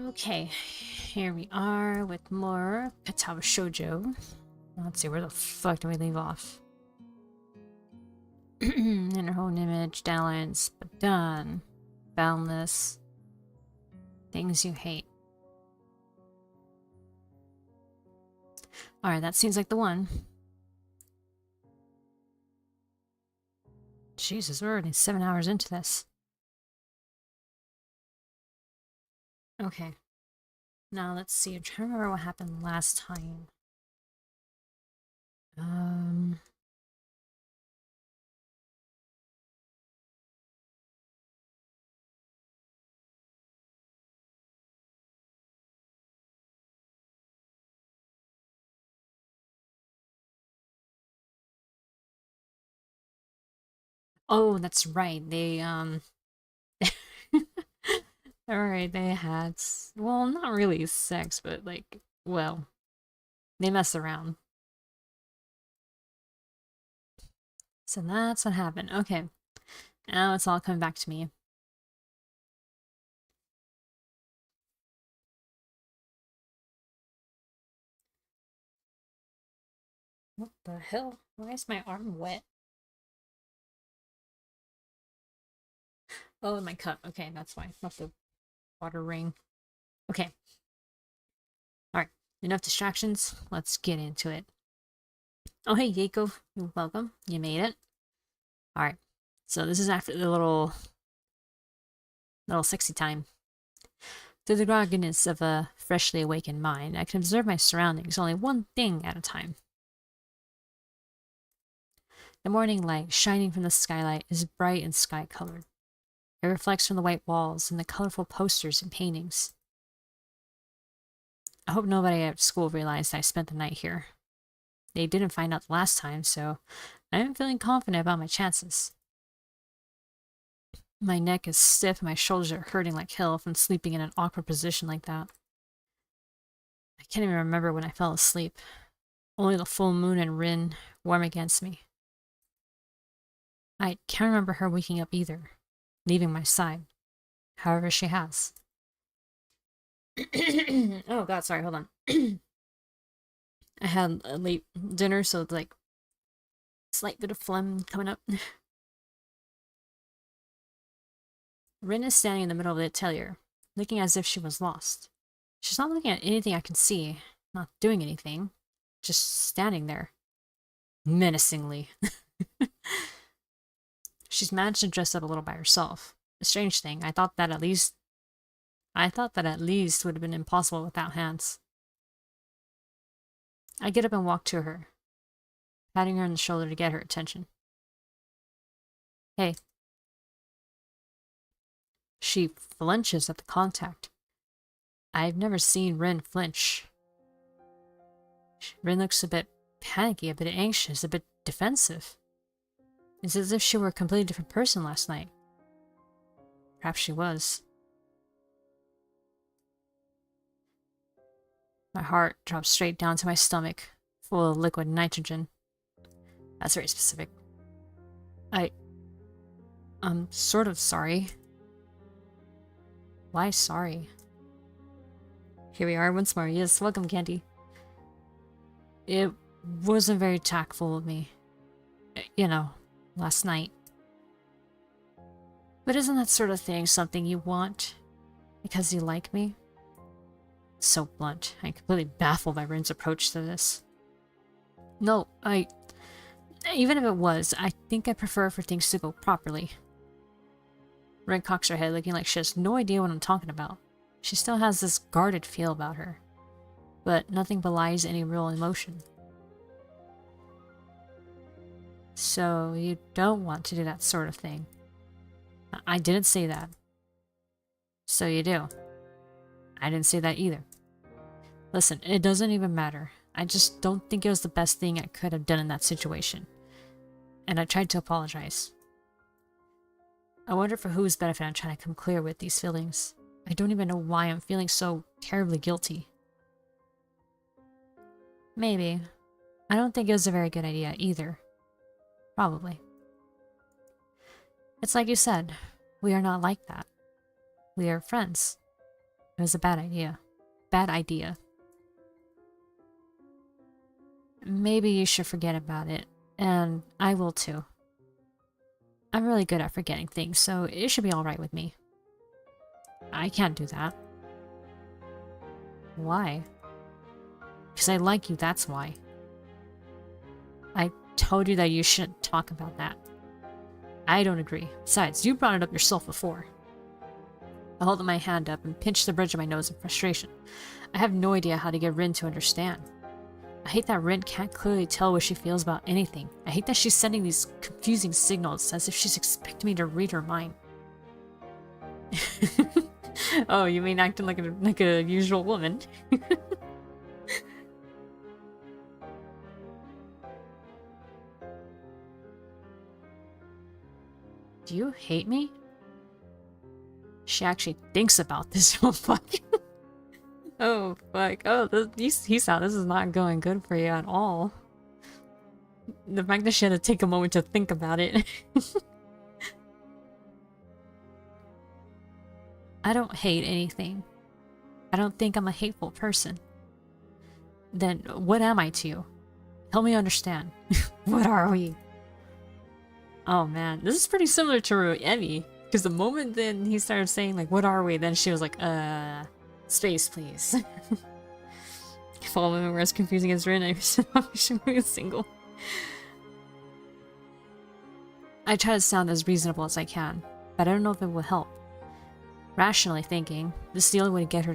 Okay, here we are with more Katawa Shoujo. Let's see, where the fuck do we leave off? Inner own image, balance, but done. Boundless. Things you hate. Alright, that seems like the one. Jesus, we're already 7 hours into this. Okay. Now let's see. I'm trying to remember what happened last time. Oh, that's right. They, Alright, they had, well, not really sex, but like, well, they mess around. So that's what happened. Okay. Now it's all coming back to me. What the hell? Why is my arm wet? Oh, my cup. Okay, that's why. Not the water ring. Okay. Alright. Enough distractions. Let's get into it. Oh, hey, Yeiko. You're welcome. You made it. Alright. So this is after the little sexy time. Through the grogginess of a freshly awakened mind, I can observe my surroundings only one thing at a time. The morning light shining from the skylight is bright and sky-colored. It reflects from the white walls and the colorful posters and paintings. I hope nobody at school realized I spent the night here. They didn't find out the last time, so I am feeling confident about my chances. My neck is stiff and my shoulders are hurting like hell from sleeping in an awkward position like that. I can't even remember when I fell asleep. Only the full moon and Rin warm against me. I can't remember her waking up either, leaving my side. However she has. Oh god, sorry, hold on. I had a late dinner, so it's like slight bit of phlegm coming up. Rin is standing in the middle of the atelier, looking as if she was lost. She's not looking at anything I can see, not doing anything, just standing there. Menacingly. She's managed to dress up a little by herself. A strange thing, I thought that at least would have been impossible without hands. I get up and walk to her, patting her on the shoulder to get her attention. Hey. She flinches at the contact. I've never seen Rin flinch. Rin looks a bit panicky, a bit anxious, a bit defensive. It's as if she were a completely different person last night. Perhaps she was. My heart drops straight down to my stomach, full of liquid nitrogen. That's very specific. I'm sort of sorry. Why sorry? Here we are once more. Yes, welcome, Candy. It wasn't very tactful of me. You know, last night. But isn't that sort of thing something you want? Because you like me? So blunt. I'm completely baffled by Rin's approach to this. No, even if it was, I think I prefer for things to go properly. Rin cocks her head, looking like she has no idea what I'm talking about. She still has this guarded feel about her, but nothing belies any real emotion. So you don't want to do that sort of thing. I didn't say that. So you do. I didn't say that either. Listen, it doesn't even matter. I just don't think it was the best thing I could have done in that situation. And I tried to apologize. I wonder for whose benefit I'm trying to come clear with these feelings. I don't even know why I'm feeling so terribly guilty. Maybe. I don't think it was a very good idea either. Probably. It's like you said, we are not like that. We are friends. It was a bad idea. Bad idea. Maybe you should forget about it. And I will too. I'm really good at forgetting things, so it should be alright with me. I can't do that. Why? Because I like you, that's why. I told you that you shouldn't talk about that. I don't agree. Besides, you brought it up yourself before. I hold my hand up and pinch the bridge of my nose in frustration. I have no idea how to get Rin to understand. I hate that Rin can't clearly tell what she feels about anything. I hate that she's sending these confusing signals as if she's expecting me to read her mind. Oh, you mean acting like a usual woman? Do you hate me? She actually thinks about this. Oh fuck. Oh fuck. Oh, Hisao, this is not going good for you at all. The fact that she had to take a moment to think about it. I don't hate anything. I don't think I'm a hateful person. Then what am I to you? Help me understand. What are we? Oh man, this is pretty similar to Emmy. Because the moment then he started saying like, what are we? Then she was like, space please. If all women were as confusing as Rin, I should be single. I try to sound as reasonable as I can, but I don't know if it will help. Rationally thinking, this is the only way to get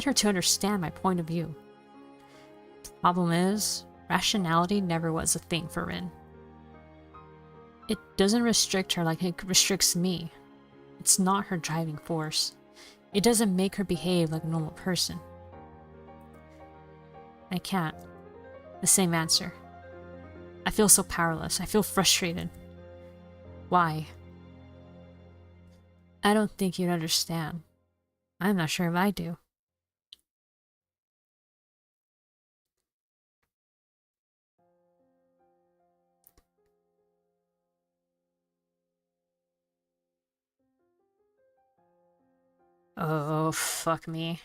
her to understand my point of view. Problem is, rationality never was a thing for Rin. It doesn't restrict her like it restricts me. It's not her driving force. It doesn't make her behave like a normal person. I can't. The same answer. I feel so powerless. I feel frustrated. Why? I don't think you'd understand. I'm not sure if I do. Oh, fuck me.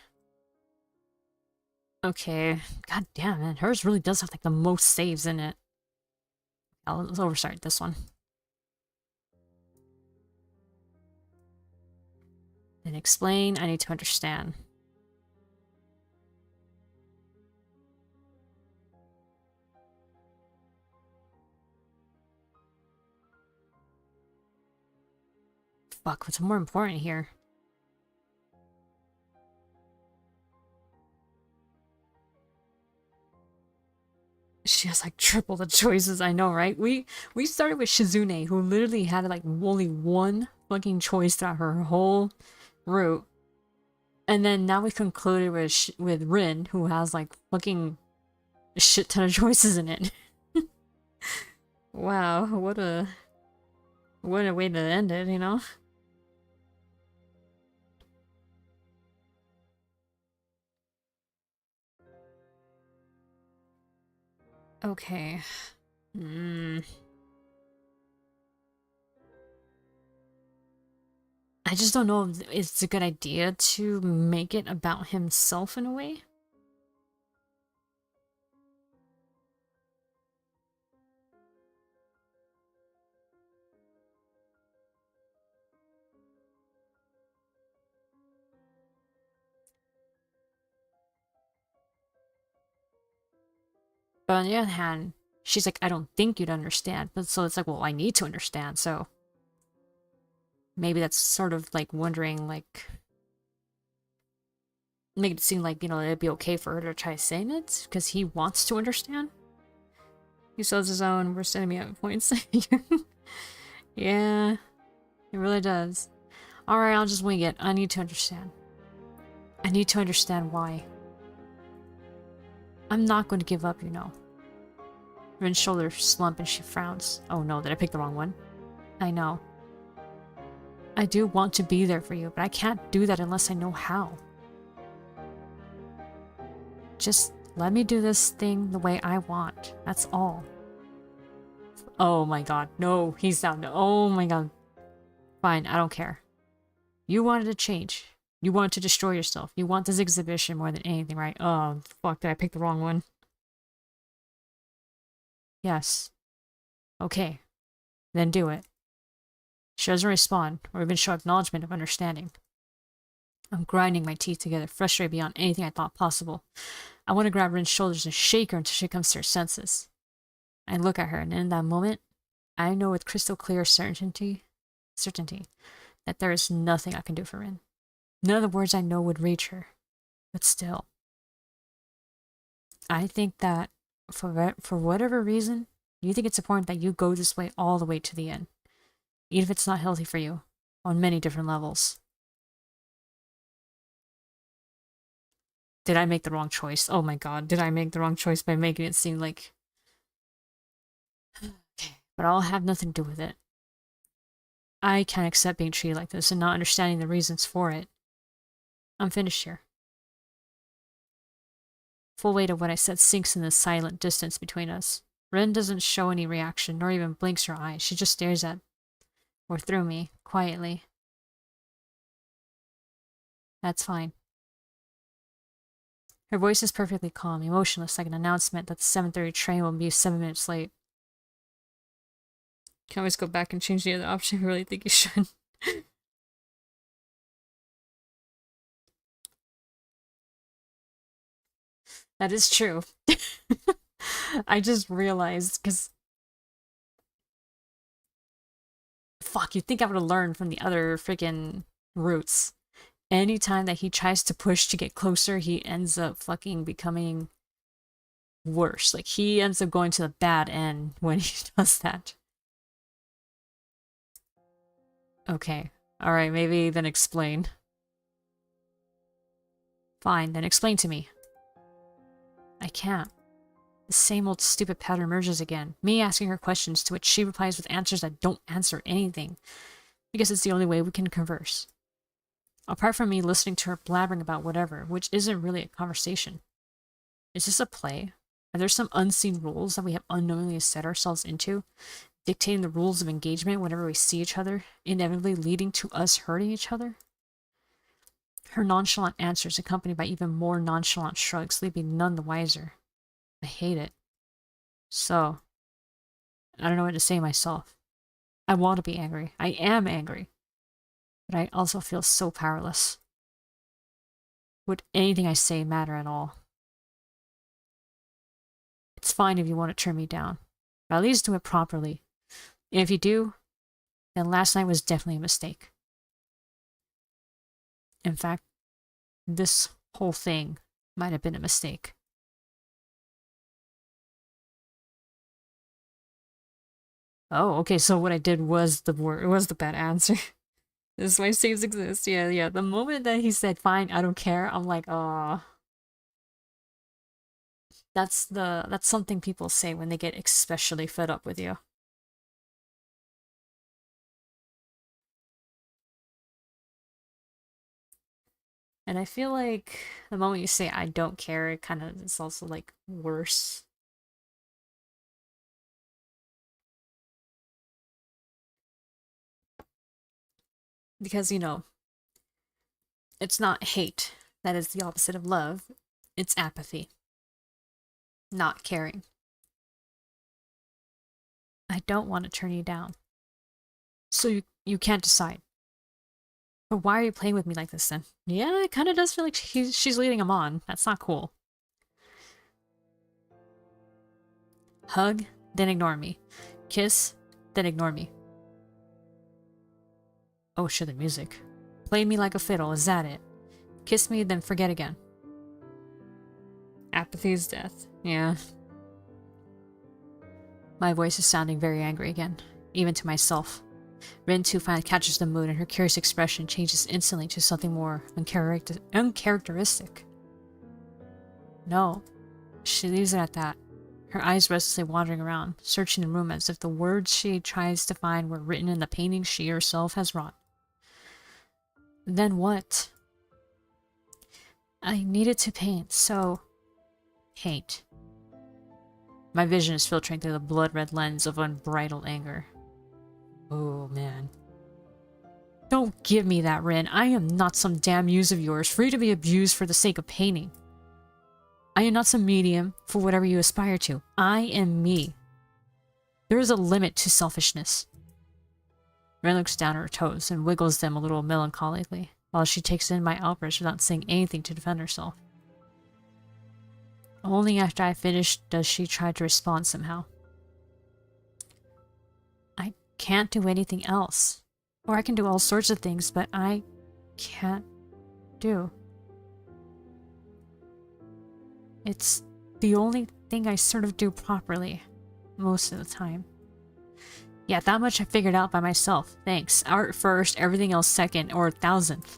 Okay. God damn it. Hers really does have like the most saves in it. Let's overstart this one. Then explain. I need to understand. Fuck, what's more important here? She has like triple the choices, I know, right? We started with Shizune, who literally had like only one fucking choice throughout her whole route. And then now we concluded with Rin, who has like fucking a shit ton of choices in it. Wow, what a way to end it, you know? Okay. I just don't know if it's a good idea to make it about himself in a way. But on the other hand, she's like, I don't think you'd understand. But so it's like, well, I need to understand, so maybe that's sort of like wondering, like, make it seem like, you know, it'd be okay for her to try saying it because he wants to understand. He sells his own worst enemy at points. Yeah, it really does. Alright, I'll just wing it. I need to understand. I need to understand why. I'm not going to give up, you know. Rin's shoulders slump and she frowns. Oh no, did I pick the wrong one? I know. I do want to be there for you, but I can't do that unless I know how. Just let me do this thing the way I want. That's all. Oh my god. No, he's down. Oh my god. Fine, I don't care. You wanted to change. You want to destroy yourself. You want this exhibition more than anything, right? Oh, fuck, did I pick the wrong one? Yes. Okay. Then do it. She doesn't respond, or even show acknowledgement of understanding. I'm grinding my teeth together, frustrated beyond anything I thought possible. I want to grab Rin's shoulders and shake her until she comes to her senses. I look at her, and in that moment, I know with crystal clear certainty that there is nothing I can do for Rin. None of the words I know would reach her. But still, I think that for whatever reason, you think it's important that you go this way all the way to the end. Even if it's not healthy for you, on many different levels. Did I make the wrong choice? Oh my god, did I make the wrong choice by making it seem like... Okay, but I'll have nothing to do with it. I can't accept being treated like this and not understanding the reasons for it. I'm finished here. Full weight of what I said sinks in the silent distance between us. Rin doesn't show any reaction, nor even blinks her eyes. She just stares at, or through me, quietly. That's fine. Her voice is perfectly calm, emotionless, like an announcement that the 7:30 train will be 7 minutes late. You can always go back and change the other option. I really think you should. That is true. I just realized, because... Fuck, you'd think I would have learned from the other freaking routes. Anytime that he tries to push to get closer, he ends up fucking becoming worse. Like, he ends up going to the bad end when he does that. Okay. Alright, maybe then explain. Fine, then explain to me. I can't. The same old stupid pattern emerges again. Me asking her questions to which she replies with answers that don't answer anything. Because it's the only way we can converse. Apart from me listening to her blabbering about whatever, which isn't really a conversation. Is this a play? Are there some unseen rules that we have unknowingly set ourselves into, dictating the rules of engagement whenever we see each other, inevitably leading to us hurting each other? Her nonchalant answers, accompanied by even more nonchalant shrugs, leave me none the wiser. I hate it. So, I don't know what to say myself. I want to be angry. I am angry. But I also feel so powerless. Would anything I say matter at all? It's fine if you want to turn me down, but at least do it properly. And if you do, then last night was definitely a mistake. In fact, this whole thing might have been a mistake. Oh, okay, so what I did was the bad answer. This is why saves exist. Yeah. The moment that he said, fine, I don't care, I'm like, oh. That's something people say when they get especially fed up with you. And I feel like the moment you say I don't care, it kind of is also like worse. Because, you know, it's not hate that is the opposite of love, it's apathy. Not caring. I don't want to turn you down. So you can't decide. But why are you playing with me like this then? Yeah, it kind of does feel like she's leading him on. That's not cool. Hug, then ignore me. Kiss, then ignore me. Oh shit, the music. Play me like a fiddle, is that it? Kiss me, then forget again. Apathy is death. Yeah. My voice is sounding very angry again, even to myself. Rin too finally catches the mood and her curious expression changes instantly to something more uncharacteristic. No. She leaves it at that. Her eyes restlessly wandering around, searching the room as if the words she tries to find were written in the painting she herself has wrought. Then what? I needed to paint, so... hate. My vision is filtering through the blood-red lens of unbridled anger. Oh, man. Don't give me that, Rin. I am not some damn muse of yours, free to be abused for the sake of painting. I am not some medium for whatever you aspire to. I am me. There is a limit to selfishness. Rin looks down at her toes and wiggles them a little melancholically, while she takes in my outburst without saying anything to defend herself. Only after I finish does she try to respond somehow. I can't do anything else. Or I can do all sorts of things, but I can't do. It's the only thing I sort of do properly, most of the time. Yeah, that much I figured out by myself. Thanks. Art first, everything else second, or 1000th.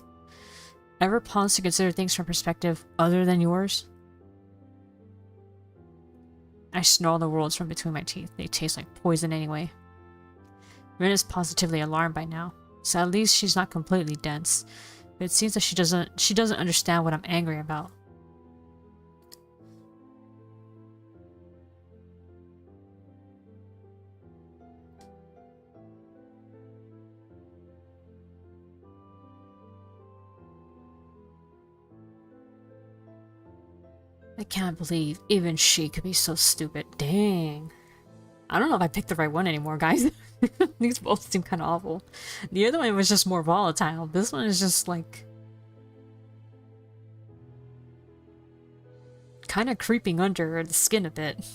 Ever pause to consider things from a perspective other than yours? I snarl the words from between my teeth. They taste like poison anyway. Rin is positively alarmed by now, so at least she's not completely dense. But it seems that she doesn't understand what I'm angry about. I can't believe even she could be so stupid. Dang. I don't know if I picked the right one anymore, guys. These both seem kind of awful. The other one was just more volatile. This one is just like... kind of creeping under the skin a bit.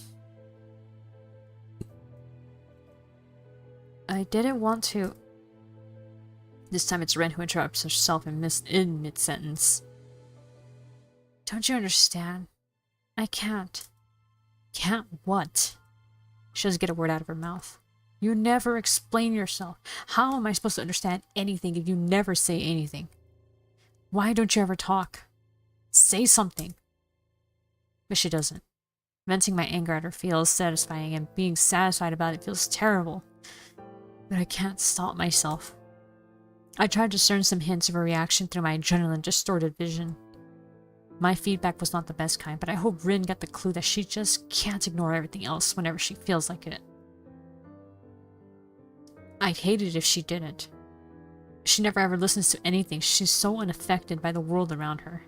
I didn't want to... This time it's Ren who interrupts herself in mid-sentence. Don't you understand? I can't. Can't what? She doesn't get a word out of her mouth. You never explain yourself. How am I supposed to understand anything if you never say anything? Why don't you ever talk? Say something. But she doesn't. Venting my anger at her feels satisfying, and being satisfied about it feels terrible. But I can't stop myself. I tried to discern some hints of a reaction through my adrenaline-distorted vision. My feedback was not the best kind, but I hope Rin got the clue that she just can't ignore everything else whenever she feels like it. I'd hate it if she didn't. She never ever listens to anything. She's so unaffected by the world around her.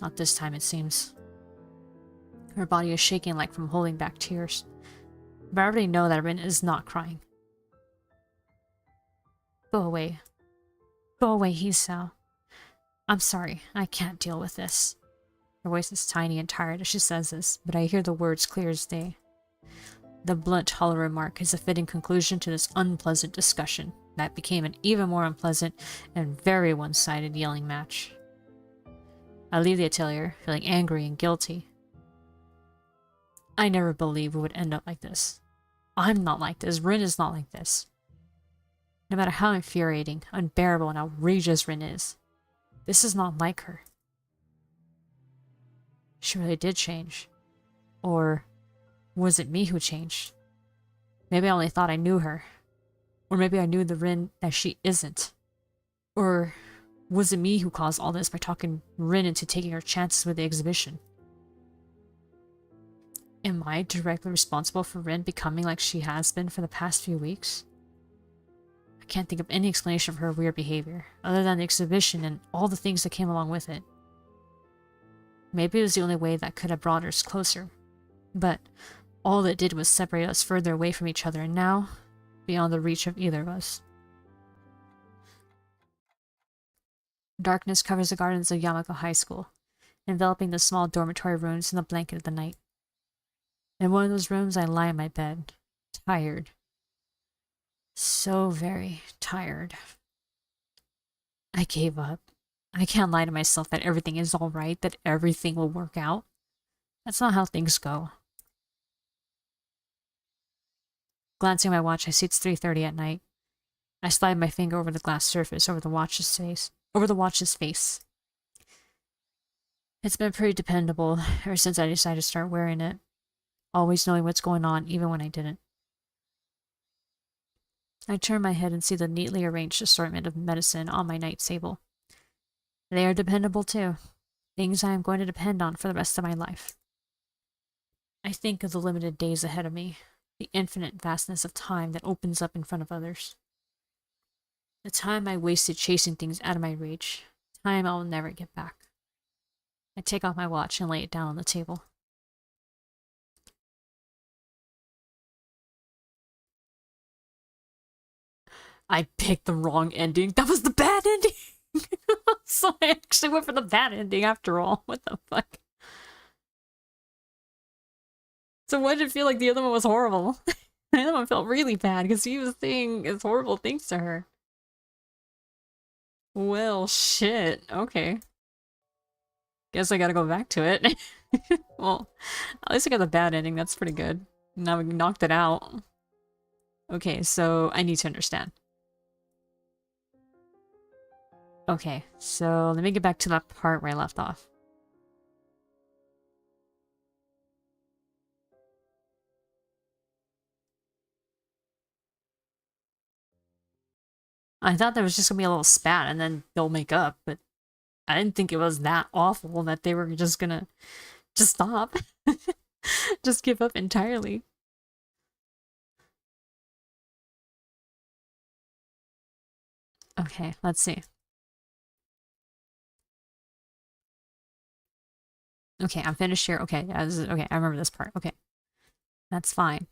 Not this time, it seems. Her body is shaking like from holding back tears. But I already know that Rin is not crying. Go away. Go away, Hisao. I'm sorry, I can't deal with this. Her voice is tiny and tired as she says this, but I hear the words clear as day. The blunt, hollow remark is a fitting conclusion to this unpleasant discussion that became an even more unpleasant and very one-sided yelling match. I leave the atelier, feeling angry and guilty. I never believed we would end up like this. I'm not like this. Rin is not like this. No matter how infuriating, unbearable, and outrageous Rin is, this is not like her. She really did change. Or was it me who changed? Maybe I only thought I knew her. Or maybe I knew the Rin that she isn't. Or was it me who caused all this by talking Rin into taking her chances with the exhibition? Am I directly responsible for Rin becoming like she has been for the past few weeks? I can't think of any explanation for her weird behavior, other than the exhibition and all the things that came along with it. Maybe it was the only way that could have brought us closer, but all it did was separate us further away from each other, and now, beyond the reach of either of us. Darkness covers the gardens of Yamako High School, enveloping the small dormitory rooms in the blanket of the night. In one of those rooms, I lie in my bed, tired. So very tired. I gave up. I can't lie to myself that everything is alright, that everything will work out. That's not how things go. Glancing at my watch, I see it's 3:30 at night. I slide my finger over the glass surface over the watch's face. It's been pretty dependable ever since I decided to start wearing it, always knowing what's going on even when I didn't. I turn my head and see the neatly arranged assortment of medicine on my night table. They are dependable too. Things I am going to depend on for the rest of my life. I think of the limited days ahead of me, the infinite vastness of time that opens up in front of others. The time I wasted chasing things out of my reach. Time I'll never get back. I take off my watch and lay it down on the table. I picked the wrong ending. That was the bad ending! So I actually went for the bad ending after all. What the fuck? So why did it feel like the other one was horrible? The other one felt really bad because he was saying his horrible things to her. Well, shit. Okay. Guess I gotta go back to it. Well, at least I got the bad ending. That's pretty good. Now we knocked it out. Okay, so I need to understand. Okay, so let me get back to that part where I left off. I thought there was just gonna be a little spat and then they'll make up, but I didn't think it was that awful that they were just gonna just stop. Just give up entirely. Okay, let's see. Okay, I'm finished here. Okay, okay, I remember this part. Okay. That's fine.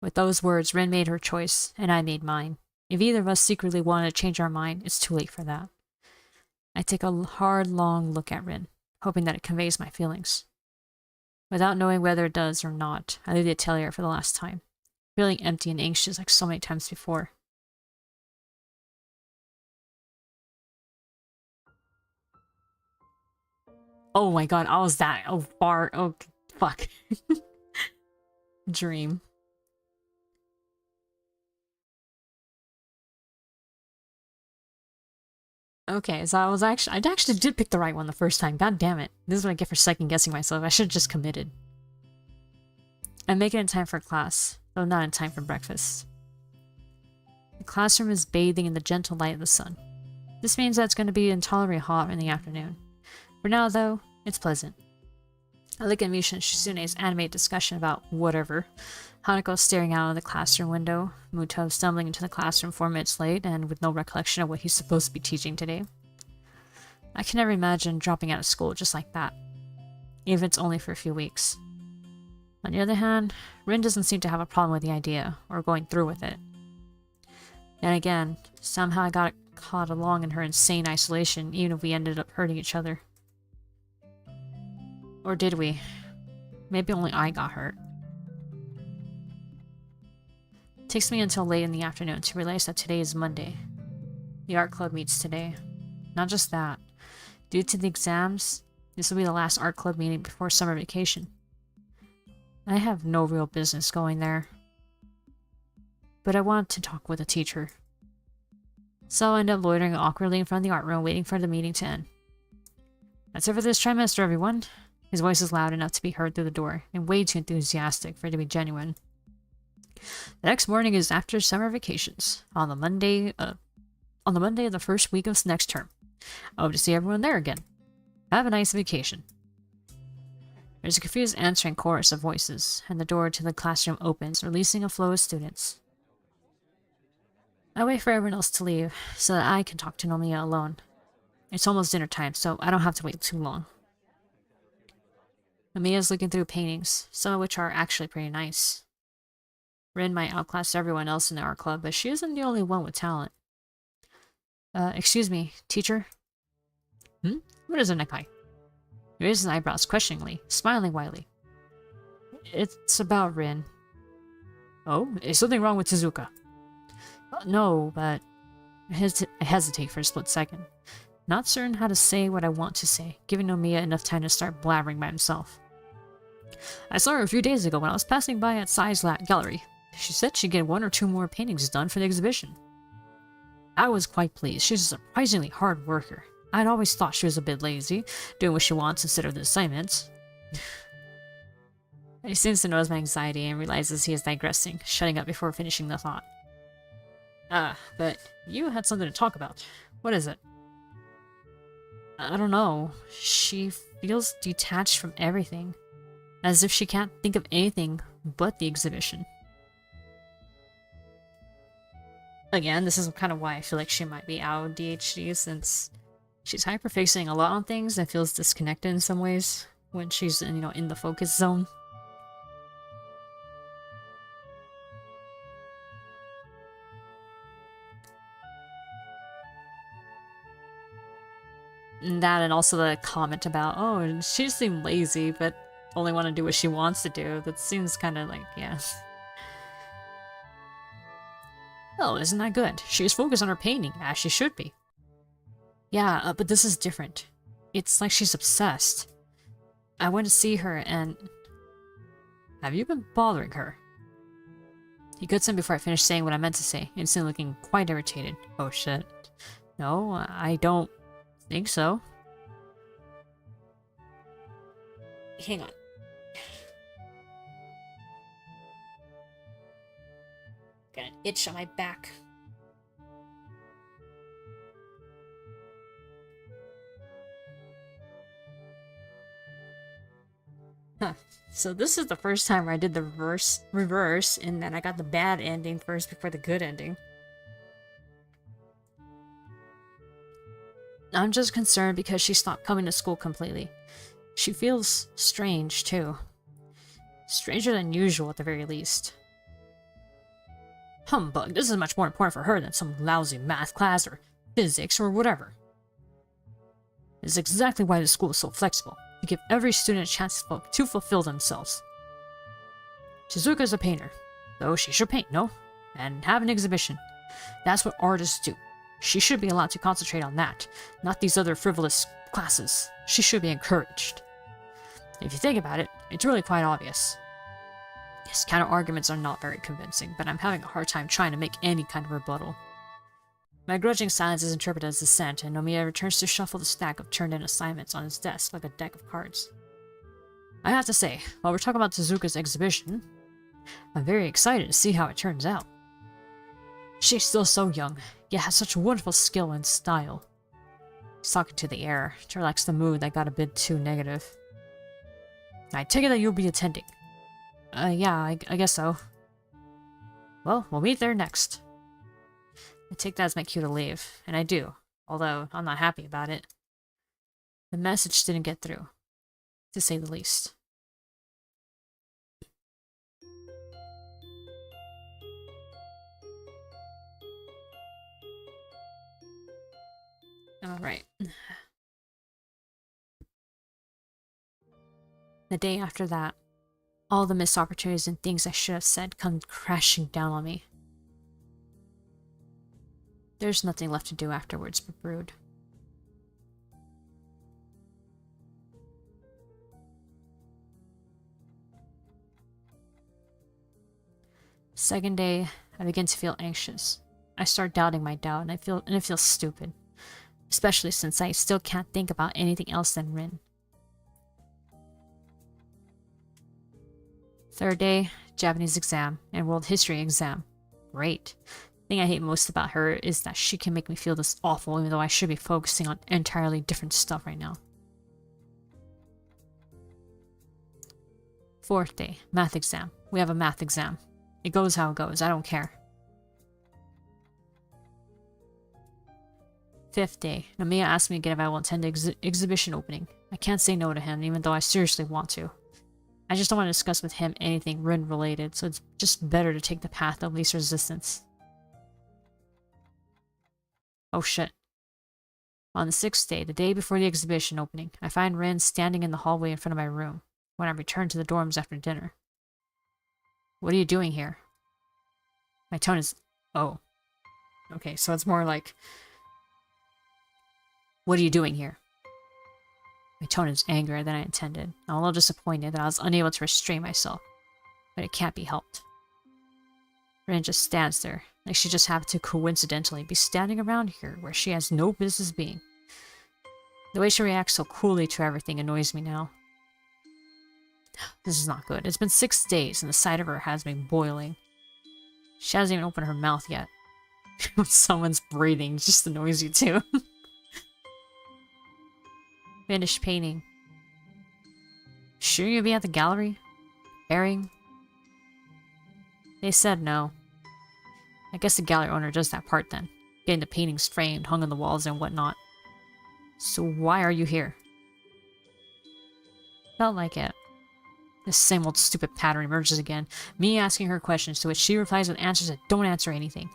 With those words, Rin made her choice, and I made mine. If either of us secretly wanted to change our mind, it's too late for that. I take a hard, long look at Rin, hoping that it conveys my feelings. Without knowing whether it does or not, I leave the atelier for the last time, feeling empty and anxious like so many times before. Oh my god, I was that far. Oh, fuck. Dream. Okay, so I actually did pick the right one the first time. God damn it. This is what I get for second guessing myself. I should have just committed. I make it in time for class, though not in time for breakfast. The classroom is bathing in the gentle light of the sun. This means that it's going to be intolerably hot in the afternoon. For now, though, it's pleasant. I look at Misha and Shizune's animated discussion about whatever. Hanako staring out of the classroom window, Muto stumbling into the classroom 4 minutes late and with no recollection of what he's supposed to be teaching today. I can never imagine dropping out of school just like that, even if it's only for a few weeks. On the other hand, Rin doesn't seem to have a problem with the idea, or going through with it. Then again, somehow I got caught along in her insane isolation, even if we ended up hurting each other. Or did we? Maybe only I got hurt. It takes me until late in the afternoon to realize that today is Monday. The art club meets today. Not just that. Due to the exams, this will be the last art club meeting before summer vacation. I have no real business going there. But I wanted to talk with a teacher. So I'll end up loitering awkwardly in front of the art room waiting for the meeting to end. That's it for this trimester, everyone. His voice is loud enough to be heard through the door, and way too enthusiastic for it to be genuine. The next morning is after summer vacations, on the Monday of the first week of next term. I hope to see everyone there again. Have a nice vacation. There's a confused answering chorus of voices, and the door to the classroom opens, releasing a flow of students. I wait for everyone else to leave, so that I can talk to Nomiya alone. It's almost dinner time, so I don't have to wait too long. Nomiya's looking through paintings, some of which are actually pretty nice. Rin might outclass everyone else in the art club, but she isn't the only one with talent. Excuse me, teacher? What is a necktie? He raises his eyebrows questioningly, smiling widely. It's about Rin. Oh, is something wrong with Tezuka? No, but... I hesitate for a split second. Not certain how to say what I want to say, giving Nomiya enough time to start blabbering by himself. I saw her a few days ago when I was passing by at Sai's gallery. She said she'd get 1 or 2 more paintings done for the exhibition. I was quite pleased. She's a surprisingly hard worker. I'd always thought she was a bit lazy, doing what she wants instead of the assignments. He seems to notice my anxiety and realizes he is digressing, shutting up before finishing the thought. But you had something to talk about. What is it? I don't know. She feels detached from everything. As if she can't think of anything but the exhibition. Again, this is kind of why I feel like she might be out of DHD, since she's hyperfixating a lot on things and feels disconnected in some ways when she's, in the focus zone. And that, and also the comment about, oh, she just seemed lazy, but only want to do what she wants to do. That seems kind of like, yeah. Well, isn't that good? She is focused on her painting, as she should be. Yeah, but this is different. It's like she's obsessed. I went to see her and... Have you been bothering her? He cuts in before I finish saying what I meant to say, instantly looking quite irritated. Oh shit. No, I don't think so. Hang on. Got an itch on my back. Huh. So this is the first time where I did the reverse, and then I got the bad ending first before the good ending. I'm just concerned because she stopped coming to school completely. She feels strange, too. Stranger than usual, at the very least. Humbug, this is much more important for her than some lousy math class or physics or whatever. This is exactly why the school is so flexible. To give every student a chance to fulfill themselves. Shizuka's a painter, though she should paint, no? And have an exhibition. That's what artists do. She should be allowed to concentrate on that, not these other frivolous classes. She should be encouraged. If you think about it, it's really quite obvious. His counter-arguments are not very convincing, but I'm having a hard time trying to make any kind of rebuttal. My grudging silence is interpreted as dissent, and Nomiya returns to shuffle the stack of turned-in assignments on his desk like a deck of cards. I have to say, while we're talking about Tezuka's exhibition, I'm very excited to see how it turns out. She's still so young, yet has such wonderful skill and style. He's talking to the air, to relax the mood that got a bit too negative. I take it that you'll be attending. Yeah, I guess so. Well, we'll meet there next. I take that as my cue to leave, and I do, although I'm not happy about it. The message didn't get through, to say the least. Alright. The day after that, all the missed opportunities and things I should have said come crashing down on me. There's nothing left to do afterwards but brood. Second day, I begin to feel anxious. I start doubting my doubt, and it feels stupid. Especially since I still can't think about anything else than Rin. Third day, Japanese exam and world history exam. Great. The thing I hate most about her is that she can make me feel this awful even though I should be focusing on entirely different stuff right now. Fourth day, math exam. We have a math exam. It goes how it goes, I don't care. Fifth day, Nomiya asked me again if I will attend the exhibition opening. I can't say no to him even though I seriously want to. I just don't want to discuss with him anything Rin related, so it's just better to take the path of least resistance. Oh shit. On the sixth day, the day before the exhibition opening, I find Rin standing in the hallway in front of my room when I return to the dorms after dinner. What are you doing here? My tone is... Oh. Okay, so it's more like... What are you doing here? My tone is angrier than I intended. I'm a little disappointed that I was unable to restrain myself, but it can't be helped. Rin just stands there, like she just happened to coincidentally be standing around here where she has no business being. The way she reacts so coolly to everything annoys me now. This is not good. It's been 6 days and the sight of her has me boiling. She hasn't even opened her mouth yet. When someone's breathing, it just annoys you too. Finished painting. Sure you'll be at the gallery? Airing? They said no. I guess the gallery owner does that part then. Getting the paintings framed, hung on the walls and whatnot. So why are you here? Felt like it. This same old stupid pattern emerges again. Me asking her questions to which she replies with answers that don't answer anything.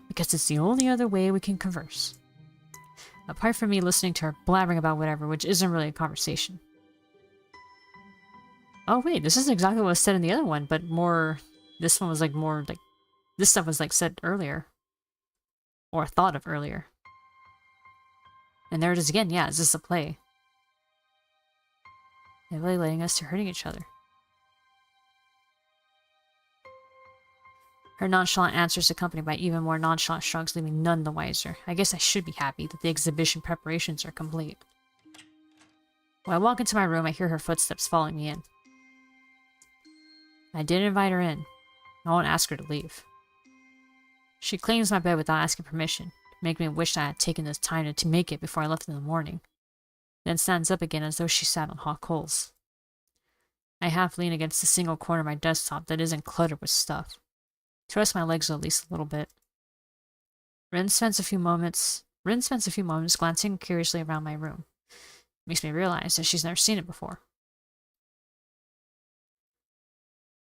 Because it's the only other way we can converse. Apart from me listening to her blabbering about whatever, which isn't really a conversation. Oh wait, this is exactly what was said in the other one, but more... This one was like more like... This stuff was like said earlier. Or thought of earlier. And there it is again, yeah, is this a play? They're really letting us to hurting each other. Her nonchalant answers accompanied by even more nonchalant shrugs, leaving none the wiser. I guess I should be happy that the exhibition preparations are complete. When I walk into my room, I hear her footsteps following me in. I didn't invite her in. I won't ask her to leave. She cleans my bed without asking permission, making me wish I had taken this time to make it before I left in the morning. Then stands up again as though she sat on hot coals. I half lean against the single corner of my desktop that isn't cluttered with stuff. To rest my legs at least a little bit. Rin spends a few moments glancing curiously around my room. Makes me realize that she's never seen it before.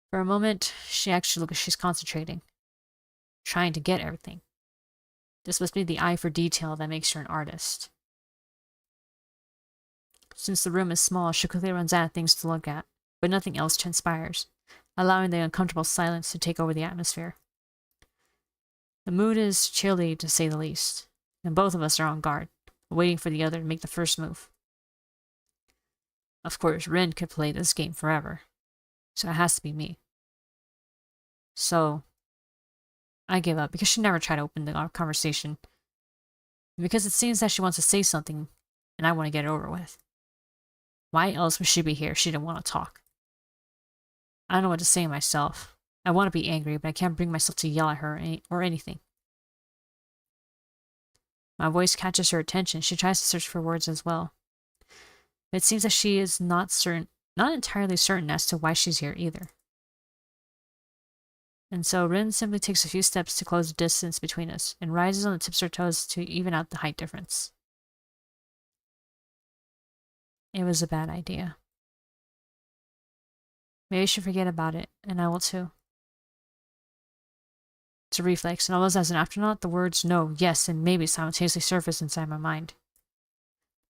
For a moment, she actually looks like she's concentrating. Trying to get everything. This must be the eye for detail that makes her an artist. Since the room is small, she quickly runs out of things to look at, but nothing else transpires, allowing the uncomfortable silence to take over the atmosphere. The mood is chilly, to say the least, and both of us are on guard, waiting for the other to make the first move. Of course, Rin could play this game forever, so it has to be me. So, I give up, because she never tried to open the conversation, and because it seems that she wants to say something, and I want to get it over with. Why else would she be here if she didn't want to talk? I don't know what to say myself. I want to be angry, but I can't bring myself to yell at her or anything. My voice catches her attention. She tries to search for words as well. But it seems that she is not entirely certain as to why she's here either. And so Rin simply takes a few steps to close the distance between us, and rises on the tips of her toes to even out the height difference. It was a bad idea. Maybe I should forget about it, and I will too. It's a reflex, and almost as an afterthought, the words no, yes, and maybe simultaneously surface inside my mind.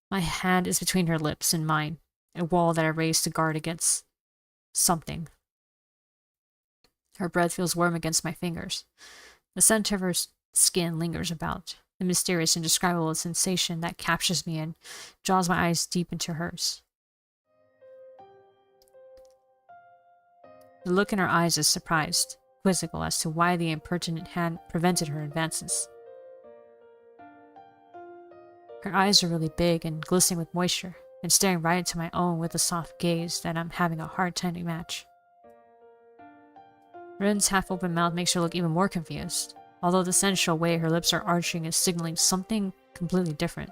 My hand is between her lips and mine, a wall that I raised to guard against something. Her breath feels warm against my fingers. The scent of her skin lingers about, a mysterious, indescribable sensation that captures me and draws my eyes deep into hers. The look in her eyes is surprised, quizzical as to why the impertinent hand prevented her advances. Her eyes are really big and glistening with moisture, and staring right into my own with a soft gaze that I'm having a hard time to match. Rin's half-open mouth makes her look even more confused, although the sensual way her lips are arching is signaling something completely different.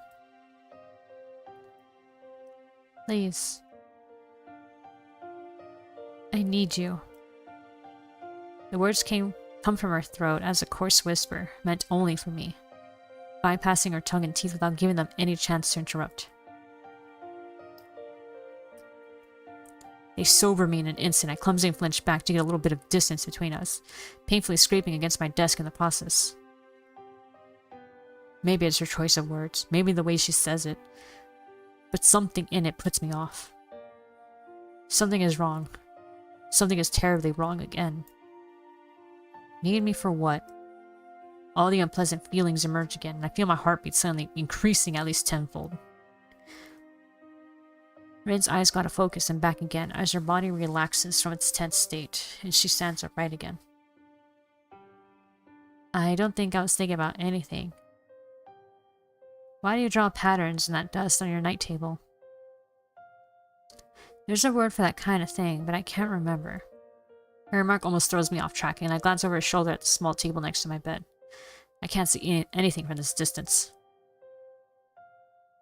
Please. I need you. The words come from her throat as a coarse whisper, meant only for me, bypassing her tongue and teeth without giving them any chance to interrupt. They sober me in an instant. I clumsily flinch back to get a little bit of distance between us, painfully scraping against my desk in the process. Maybe it's her choice of words, maybe the way she says it, but something in it puts me off. Something is wrong. Something is terribly wrong again. Need me for what? All the unpleasant feelings emerge again, and I feel my heartbeat suddenly increasing at least tenfold. Rin's eyes go out of focus and back again as her body relaxes from its tense state, and she stands upright again. I don't think I was thinking about anything. Why do you draw patterns in that dust on your night table? There's a word for that kind of thing, but I can't remember. Her remark almost throws me off track, and I glance over her shoulder at the small table next to my bed. I can't see anything from this distance.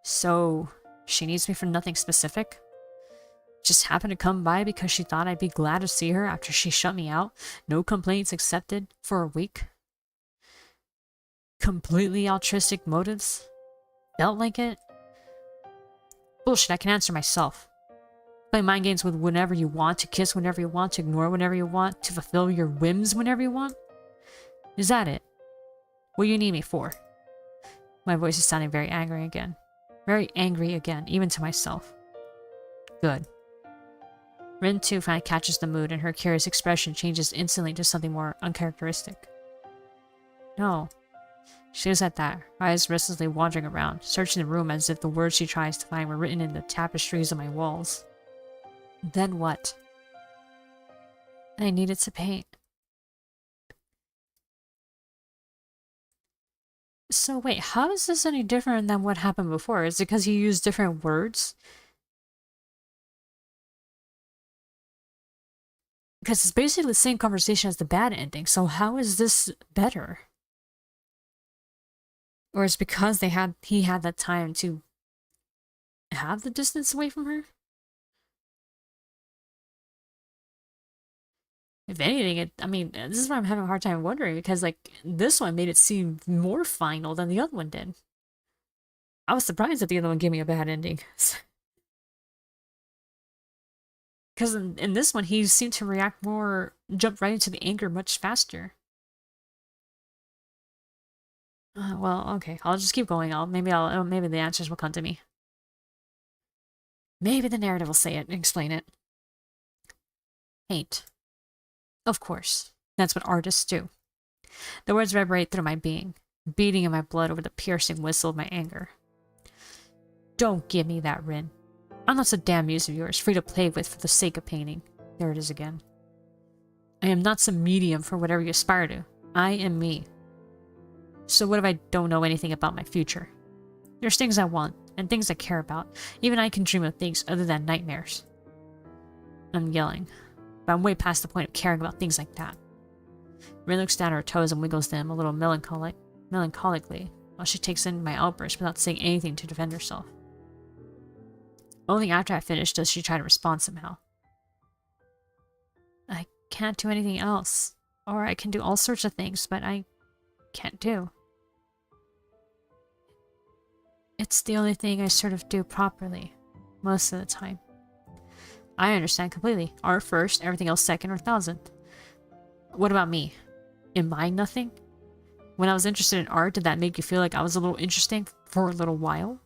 So, she needs me for nothing specific? Just happened to come by because she thought I'd be glad to see her after she shut me out, no complaints accepted, for a week? completely altruistic motives? Felt like it? Bullshit, I can answer myself. Play mind games with whenever you want, to kiss whenever you want, to ignore whenever you want, to fulfill your whims whenever you want? Is that it? What do you need me for? My voice is sounding very angry again. Very angry again, even to myself. Good. Rin too finally catches the mood, and her curious expression changes instantly to something more uncharacteristic. No. She was at that, her eyes restlessly wandering around, searching the room as if the words she tries to find were written in the tapestries on my walls. Then what? I needed to paint. So wait, how is this any different than what happened before? Is it because you used different words? Because it's basically the same conversation as the bad ending, so how is this better? Or it's because he had that time to have the distance away from her? If anything, I mean, this is why I'm having a hard time wondering, because, like, this one made it seem more final than the other one did. I was surprised that the other one gave me a bad ending. Because in this one, he seemed to react more, jump right into the anger much faster. Well, okay, I'll just keep going. Maybe the answers will come to me. Maybe the narrative will say it and explain it. Hate. Of course. That's what artists do. The words reverberate through my being, beating in my blood over the piercing whistle of my anger. Don't give me that, Rin. I'm not so damn muse of yours, free to play with for the sake of painting. There it is again. I am not some medium for whatever you aspire to. I am me. So what if I don't know anything about my future? There's things I want, and things I care about. Even I can dream of things other than nightmares. I'm yelling, but I'm way past the point of caring about things like that. Rin looks down at her toes and wiggles them a little melancholically, while she takes in my outburst without saying anything to defend herself. Only after I finish does she try to respond somehow. I can't do anything else. Or I can do all sorts of things, but I can't do. It's the only thing I sort of do properly, most of the time. I understand completely. Art first, everything else second or thousandth. What about me? Am I nothing? When I was interested in art, did that make you feel like I was a little interesting for a little while?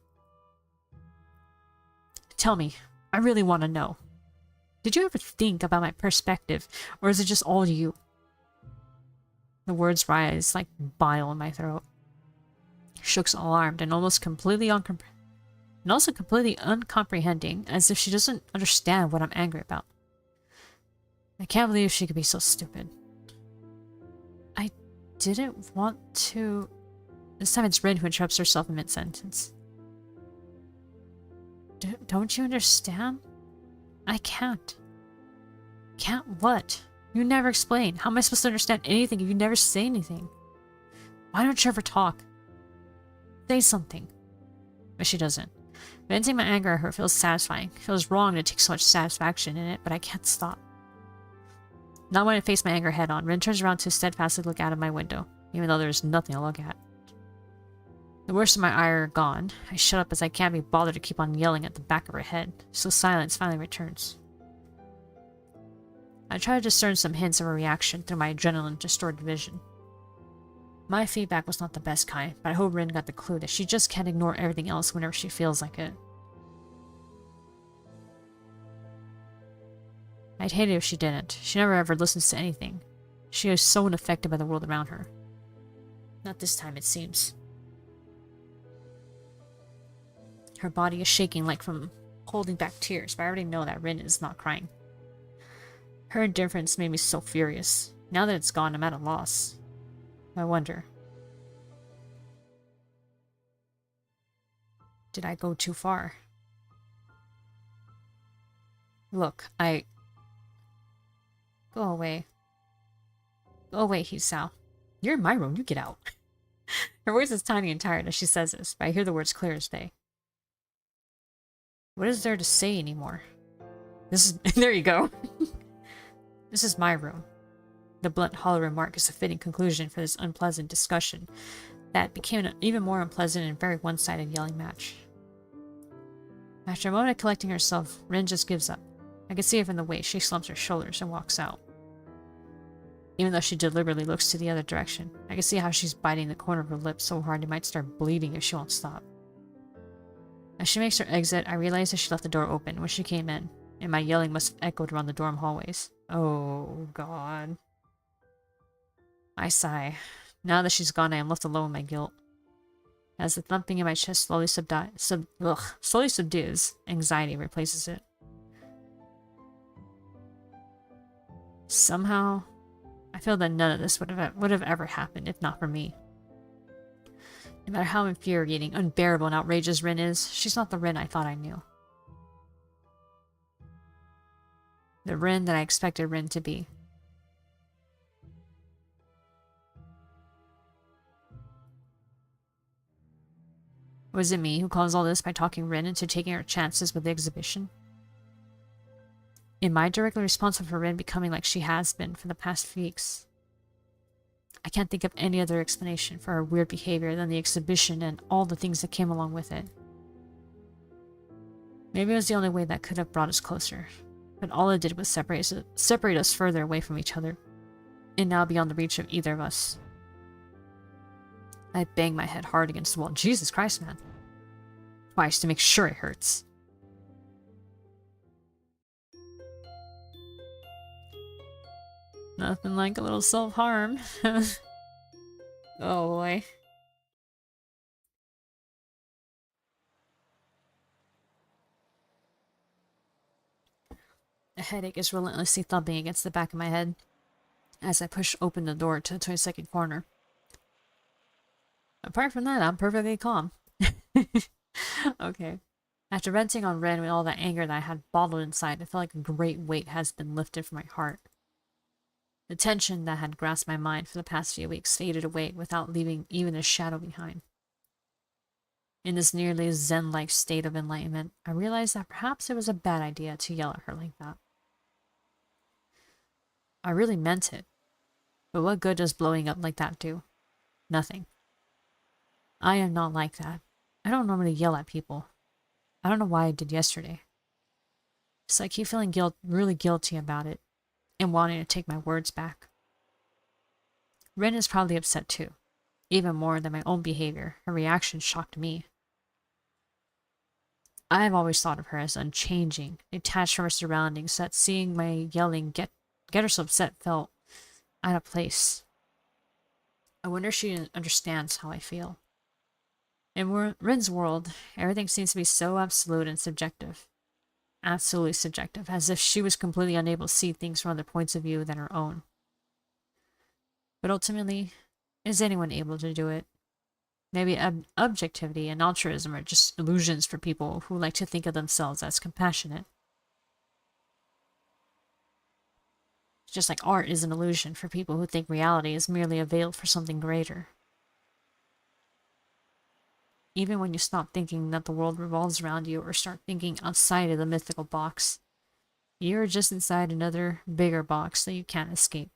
Tell me, I really want to know. Did you ever think about my perspective, or is it just all you? The words rise like bile in my throat. She looks alarmed and almost completely uncomprehending, as if she doesn't understand what I'm angry about. I can't believe she could be so stupid. I didn't want to... This time it's Rin who interrupts herself in mid-sentence. Don't you understand? I can't. Can't what? You never explain. How am I supposed to understand anything if you never say anything? Why don't you ever talk? Say something. But she doesn't. Venting my anger at her feels satisfying. It feels wrong to take so much satisfaction in it, but I can't stop. Not when I face my anger head on, Rin turns around to steadfastly look out of my window, even though there's nothing to look at. The worst of my ire are gone. I shut up as I can't be bothered to keep on yelling at the back of her head, so silence finally returns. I try to discern some hints of a reaction through my adrenaline-distorted vision. My feedback was not the best kind, but I hope Rin got the clue that she just can't ignore everything else whenever she feels like it. I'd hate it if she didn't. She never ever listens to anything. She is so unaffected by the world around her. Not this time, it seems. Her body is shaking like from holding back tears, but I already know that Rin is not crying. Her indifference made me so furious. Now that it's gone, I'm at a loss. I wonder. Did I go too far? Look, Go away. Go away, Hisao. You're in my room, you get out. Her voice is tiny and tired as she says this, but I hear the words clear as day. What is there to say anymore? There you go. This is my room. The blunt, hollow remark is a fitting conclusion for this unpleasant discussion, that became an even more unpleasant and very one-sided yelling match. After a moment of collecting herself, Rin just gives up. I can see it from the way she slumps her shoulders and walks out. Even though she deliberately looks to the other direction, I can see how she's biting the corner of her lip so hard it might start bleeding if she won't stop. As she makes her exit, I realize that she left the door open when she came in, and my yelling must have echoed around the dorm hallways. Oh, God. I sigh. Now that she's gone, I am left alone with my guilt. As the thumping in my chest slowly subdues, anxiety replaces it. Somehow, I feel that none of this would have ever happened if not for me. No matter how infuriating, unbearable, and outrageous Rin is, she's not the Rin I thought I knew. The Rin that I expected Rin to be. Was it me who caused all this by talking Rin into taking her chances with the exhibition? Am I directly responsible for Rin becoming like she has been for the past weeks? I can't think of any other explanation for her weird behavior than the exhibition and all the things that came along with it. Maybe it was the only way that could have brought us closer, but all it did was separate us further away from each other, and now beyond the reach of either of us. I banged my head hard against the wall. Jesus Christ, man. Twice to make sure it hurts. Nothing like a little self-harm. Oh boy. A headache is relentlessly thumping against the back of my head as I push open the door to the 22nd corner. Apart from that, I'm perfectly calm. Okay. After venting on Ren with all that anger that I had bottled inside, I felt like a great weight has been lifted from my heart. The tension that had grasped my mind for the past few weeks faded away without leaving even a shadow behind. In this nearly zen-like state of enlightenment, I realized that perhaps it was a bad idea to yell at her like that. I really meant it. But what good does blowing up like that do? Nothing. I am not like that. I don't normally yell at people. I don't know why I did yesterday. So I keep feeling really guilty about it, and wanting to take my words back. Rin is probably upset too. Even more than my own behavior, her reaction shocked me. I have always thought of her as unchanging, detached from her surroundings, so that seeing my yelling get her so upset felt out of place. I wonder if she understands how I feel. In Rin's world, everything seems to be so absolute and subjective. Absolutely subjective, as if she was completely unable to see things from other points of view than her own. But ultimately, is anyone able to do it? Maybe objectivity and altruism are just illusions for people who like to think of themselves as compassionate. Just like art is an illusion for people who think reality is merely a veil for something greater. Even when you stop thinking that the world revolves around you or start thinking outside of the mythical box, you're just inside another, bigger box that you can't escape.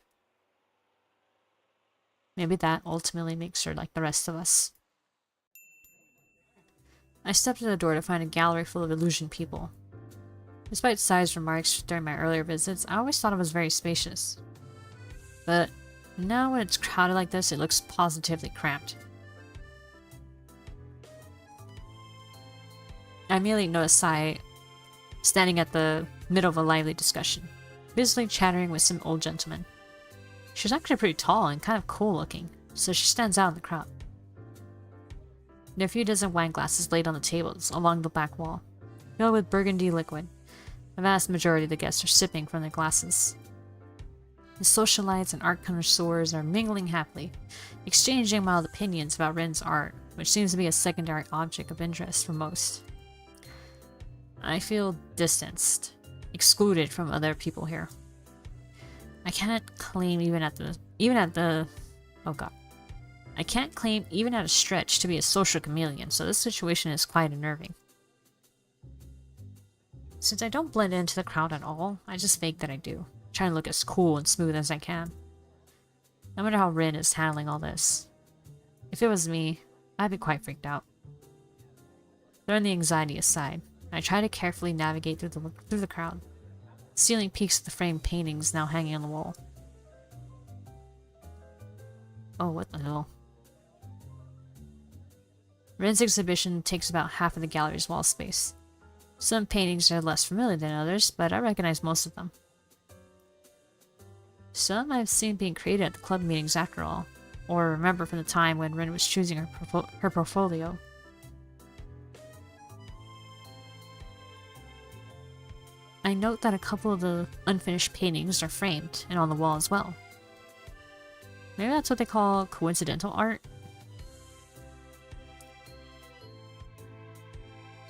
Maybe that ultimately makes her like the rest of us. I stepped to the door to find a gallery full of illusion people. Despite Sai's remarks during my earlier visits, I always thought it was very spacious. But now when it's crowded like this, it looks positively cramped. I immediately noticed Sai standing at the middle of a lively discussion, busily chattering with some old gentleman. She's actually pretty tall and kind of cool looking, so she stands out in the crowd. There are a few dozen wine glasses laid on the tables along the back wall, filled with burgundy liquid. The vast majority of the guests are sipping from their glasses. The socialites and art connoisseurs are mingling happily, exchanging mild opinions about Rin's art, which seems to be a secondary object of interest for most. I feel distanced, excluded from other people here. I can't claim even at a stretch to be a social chameleon, so this situation is quite unnerving. Since I don't blend into the crowd at all, I just fake that I do, trying to look as cool and smooth as I can. I wonder how Rin is handling all this. If it was me, I'd be quite freaked out. Throwing the anxiety aside, I try to carefully navigate through the crowd. The ceiling peaks at the framed paintings now hanging on the wall. Oh, what the hell? Ren's exhibition takes about half of the gallery's wall space. Some paintings are less familiar than others, but I recognize most of them. Some I've seen being created at the club meetings after all, or remember from the time when Ren was choosing her portfolio. I note that a couple of the unfinished paintings are framed and on the wall as well. Maybe that's what they call coincidental art?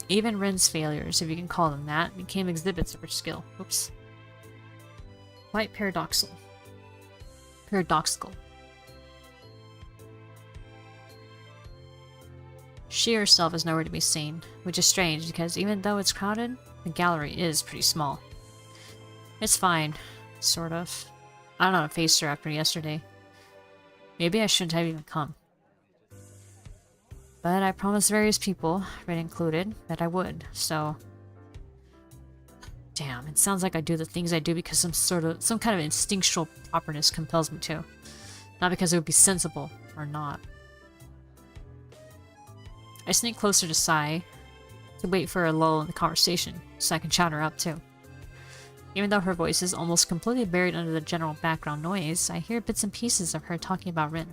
Even Ren's failures, if you can call them that, became exhibits of her skill. Oops. Quite paradoxical. She herself is nowhere to be seen, which is strange because even though it's crowded, the gallery is pretty small. It's fine, sort of. I don't know how to face her after yesterday. Maybe I shouldn't have even come. But I promised various people, Ren included, that I would, so... Damn, it sounds like I do the things I do because some kind of instinctual properness compels me to. Not because it would be sensible, or not. I sneak closer to Sai to wait for a lull in the conversation, so I can shout her up too. Even though her voice is almost completely buried under the general background noise, I hear bits and pieces of her talking about Rin.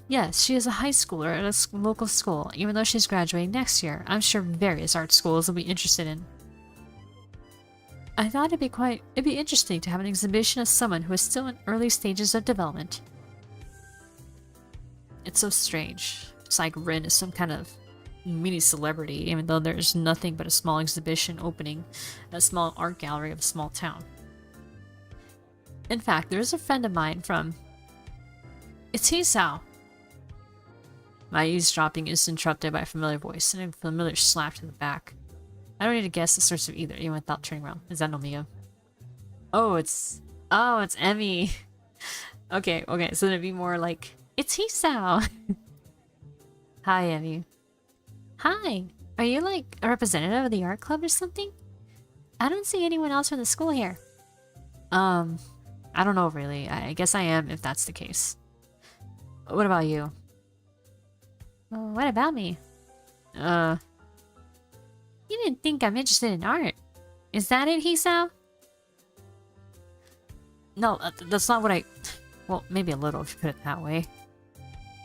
Yes, she is a high schooler at a local school. Even though she's graduating next year, I'm sure various art schools will be interested in. I thought it'd be interesting to have an exhibition of someone who is still in early stages of development. It's so strange. It's like Rin is some kind of mini celebrity, even though there's nothing but a small exhibition opening at a small art gallery of a small town. In fact, there is a friend of mine from... It's Hisao! My eavesdropping is interrupted by a familiar voice and a familiar slap to the back. I don't need to guess the source of either, even without turning around. Is that Nomiya? Oh, it's Emmy! Okay, so it'd be more like, it's Hisao! Hi, Emmy. Hi! Are you like a representative of the art club or something? I don't see anyone else from the school here. I don't know really. I guess I am if that's the case. What about you? Well, what about me? You didn't think I'm interested in art. Is that it, Hisao? No, that's not what I... Well, maybe a little if you put it that way.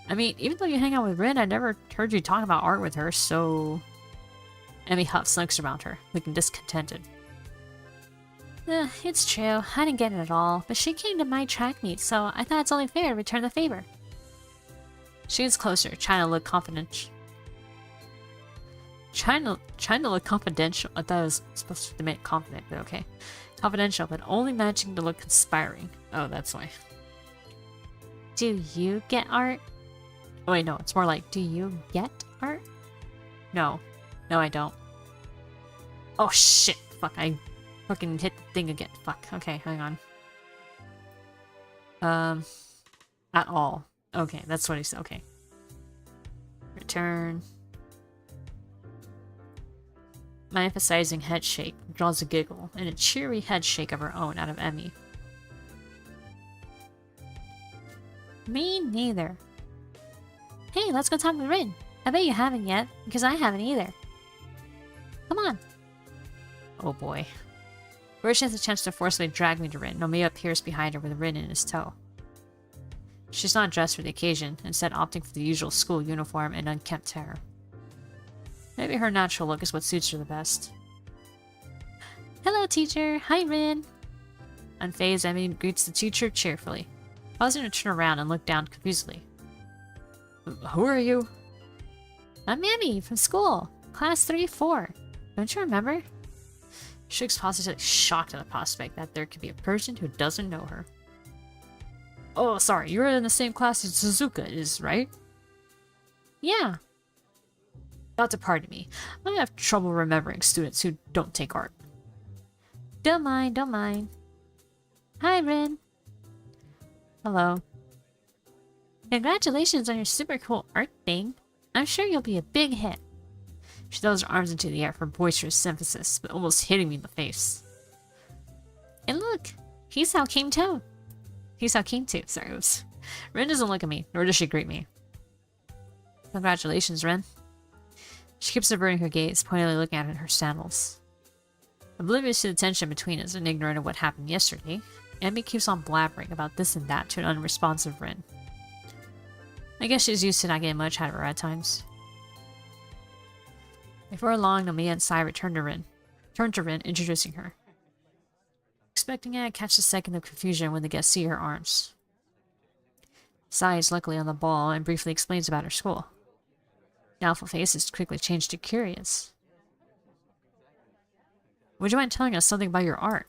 I mean, even though you hang out with Rin, I never heard you talk about art with her, so... Emmy huffs, looks around her, looking discontented. It's true. I didn't get it at all, but she came to my track meet, so I thought it's only fair to return the favor. She gets closer, trying to look confidential. Trying to look confidential. I thought it was supposed to make confident, but okay. Confidential, but only managing to look conspiring. Oh, that's why. Do you get art? Oh wait, no, it's more like, do you get art? No. No, I don't. Oh shit! Fuck, I fucking hit the thing again. Fuck, okay, hang on. At all. Okay, that's what he said, okay. Return. My emphasizing head shake draws a giggle and a cheery head shake of her own out of Emmy. Me neither. Hey, let's go talk with Rin. I bet you haven't yet, because I haven't either. Come on. Oh boy. Before she has a chance to forcibly drag me to Rin, Nomiya appears behind her with Rin in his tow. She's not dressed for the occasion, instead opting for the usual school uniform and unkempt hair. Maybe her natural look is what suits her the best. Hello, teacher. Hi, Rin. Unfazed, Emmy greets the teacher cheerfully, pausing to turn around and look down confusedly. Who are you? I'm Emmy, from school. Class 3-4. Don't you remember? She looks positively shocked at the prospect that there could be a person who doesn't know her. Oh, sorry, you're in the same class as Suzuka is, right? Yeah. Not to pardon me. I have trouble remembering students who don't take art. Don't mind, don't mind. Hi, Rin. Hello. Congratulations on your super cool art thing. I'm sure you'll be a big hit. She throws her arms into the air for boisterous emphasis, but almost hitting me in the face. And look! Hisao came too! Hisao came too, sorry. Rin doesn't look at me, nor does she greet me. Congratulations, Rin. She keeps averting her gaze, pointedly looking at her sandals. Oblivious to the tension between us and ignorant of what happened yesterday, Emmy keeps on blabbering about this and that to an unresponsive Rin. I guess she's used to not getting much out of her at times. Before long, Nomiya and Sai turned to Rin, introducing her. Expecting it, I catch a second of confusion when the guests see her arms. Sai is luckily on the ball and briefly explains about her school. Doubtful faces quickly change to curious. Would you mind telling us something about your art?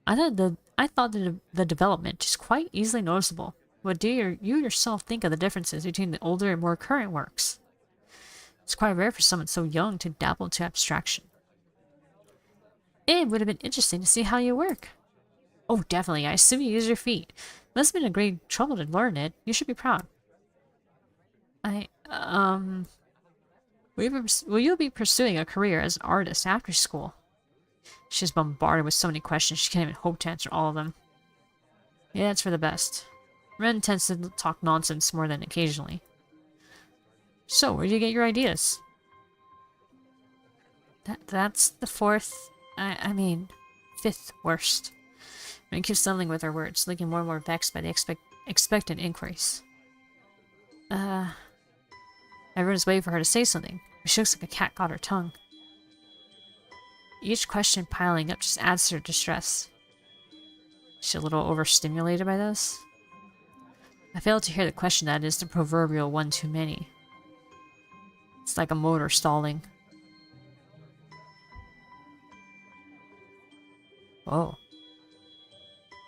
I thought the development is quite easily noticeable. What do you yourself think of the differences between the older and more current works? It's quite rare for someone so young to dabble into abstraction. It would have been interesting to see how you work. Oh, definitely. I assume you use your feet. Must have been a great trouble to learn it. You should be proud. Will you be pursuing a career as an artist after school? She's bombarded with so many questions she can't even hope to answer all of them. Yeah, it's for the best. Ren tends to talk nonsense more than occasionally. So, where do you get your ideas? That's the fifth worst. Ren keeps stumbling with her words, looking more and more vexed by the expected inquiries. Everyone's waiting for her to say something, but she looks like a cat caught her tongue. Each question piling up just adds to her distress. Is she a little overstimulated by this? I fail to hear the question that is the proverbial one too many. It's like a motor stalling. Whoa.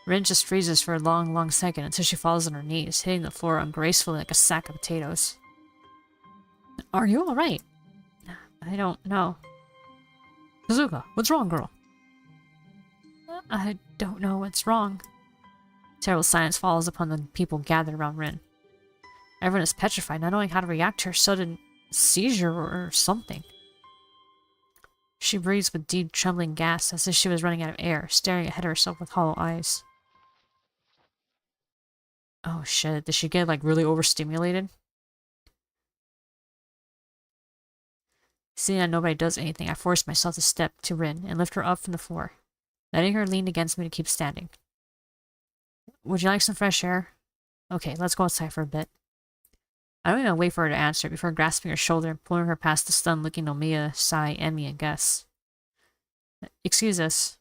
Rin just freezes for a long, long second until she falls on her knees, hitting the floor ungracefully like a sack of potatoes. Are you alright? I don't know. Kazuka, what's wrong, girl? I don't know what's wrong. Terrible silence falls upon the people gathered around Rin. Everyone is petrified, not knowing how to react to her sudden seizure or something. She breathes with deep, trembling gasps as if she was running out of air, staring ahead of herself with hollow eyes. Oh shit, did she get like really overstimulated? Seeing that nobody does anything, I force myself to step to Rin and lift her up from the floor, letting her lean against me to keep standing. Would you like some fresh air? Okay, let's go outside for a bit. I don't even wait for her to answer before grasping her shoulder and pulling her past the stunned-looking Nomiya, Sai, Emmy, and Gus. Excuse us.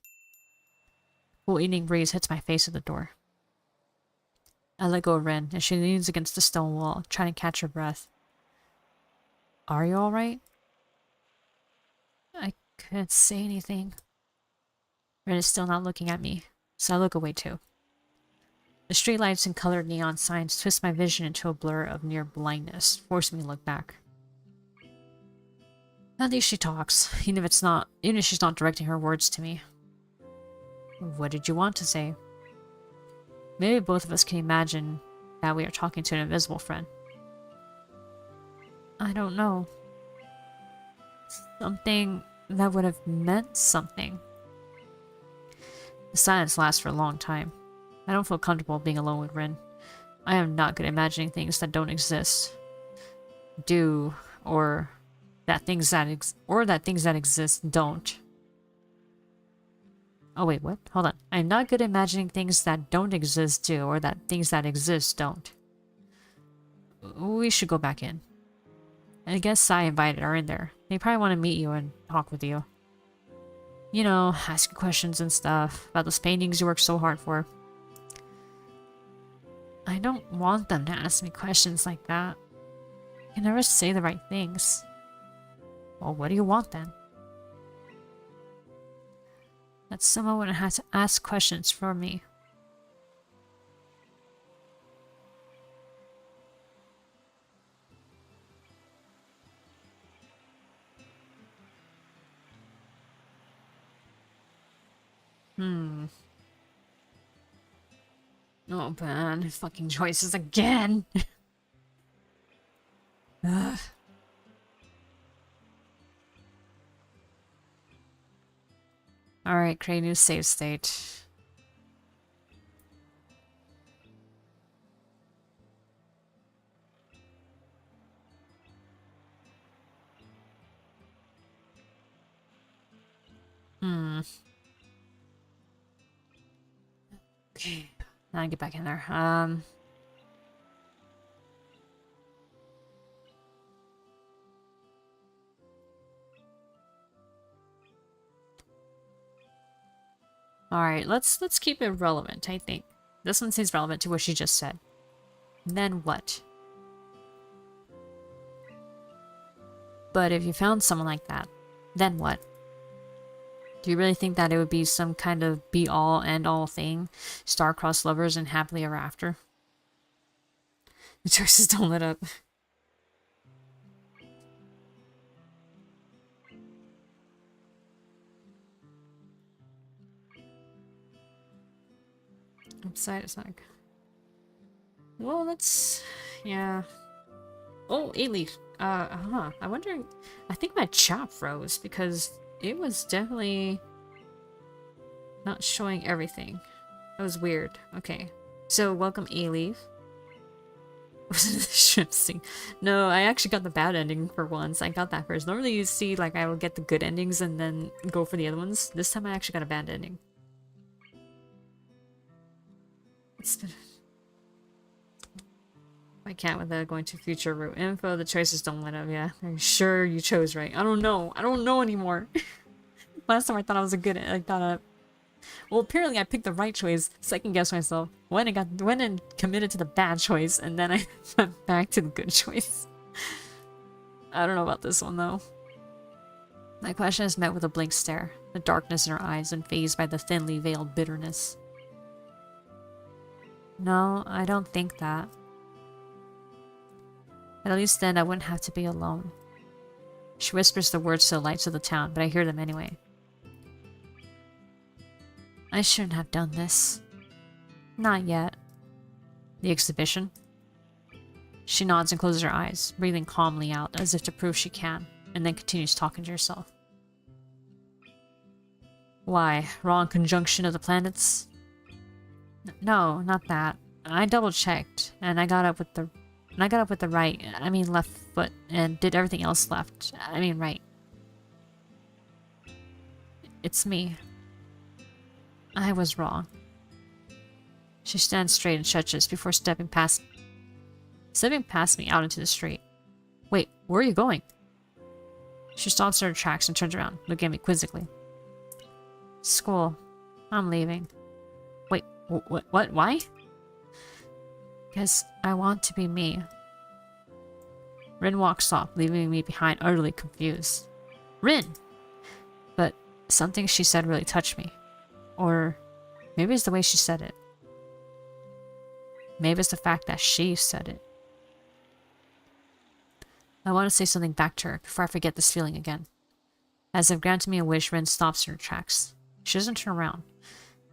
Cool evening breeze hits my face at the door. I let go of Rin, and she leans against the stone wall, trying to catch her breath. Are you alright? I couldn't say anything. Rin is still not looking at me, so I look away too. The streetlights and colored neon signs twist my vision into a blur of near blindness, forcing me to look back. At least she talks, even if she's not directing her words to me. What did you want to say? Maybe both of us can imagine that we are talking to an invisible friend. I don't know. Something that would have meant something. The silence lasts for a long time. I don't feel comfortable being alone with Rin. I am not good at imagining things that don't exist. Or that things that exist don't. Oh wait, what? Hold on. I am not good at imagining things that don't exist do, or that things that exist don't. We should go back in. And I guess Sai invited are in there. They probably want to meet you and talk with you. You know, ask you questions and stuff about those paintings you worked so hard for. I don't want them to ask me questions like that. I can never say the right things. Well, what do you want then? That someone would have to ask questions for me. Oh man, fucking choices again! Ugh. Alright, create a new save state. Okay. Now I get back in there. Alright, let's keep it relevant, I think. This one seems relevant to what she just said. Then what? But if you found someone like that, then what? Do you really think that it would be some kind of be-all, end-all thing? Star-crossed lovers and happily ever after? The choices don't let up. Upside is not good. Well, let's... yeah. Oh, 8-leaf. I'm wondering... I think my chat froze because it was definitely not showing everything. That was weird. Okay. So, welcome 8-leaf. No, I actually got the bad ending for once. I got that first. Normally you see, like, I will get the good endings and then go for the other ones. This time I actually got a bad ending. I can't without going to future route info. The choices don't let up. Yeah, are you sure you chose right? I don't know. I don't know anymore. Last time I thought I was a good. Well, apparently I picked the right choice. Second guessed myself. Went and committed to the bad choice, and then I went back to the good choice. I don't know about this one though. My question is met with a blank stare. The darkness in her eyes unfazed by the thinly veiled bitterness. No, I don't think that. But at least then I wouldn't have to be alone. She whispers the words to the lights of the town, but I hear them anyway. I shouldn't have done this. Not yet. The exhibition? She nods and closes her eyes, breathing calmly out as if to prove she can, and then continues talking to herself. Why? Wrong conjunction of the planets? No, not that. I double-checked, and I got up with the left foot, and did everything else left. Right. It's me. I was wrong. She stands straight and stretches before stepping past me out into the street. Wait, where are you going? She stops in her tracks and turns around, looking at me quizzically. School. I'm leaving. Wait, what? Why? Because I want to be me. Rin walks off, leaving me behind utterly confused. Rin! But something she said really touched me. Or maybe it's the way she said it. Maybe it's the fact that she said it. I want to say something back to her before I forget this feeling again. As if granting me a wish, Rin stops in her tracks. She doesn't turn around.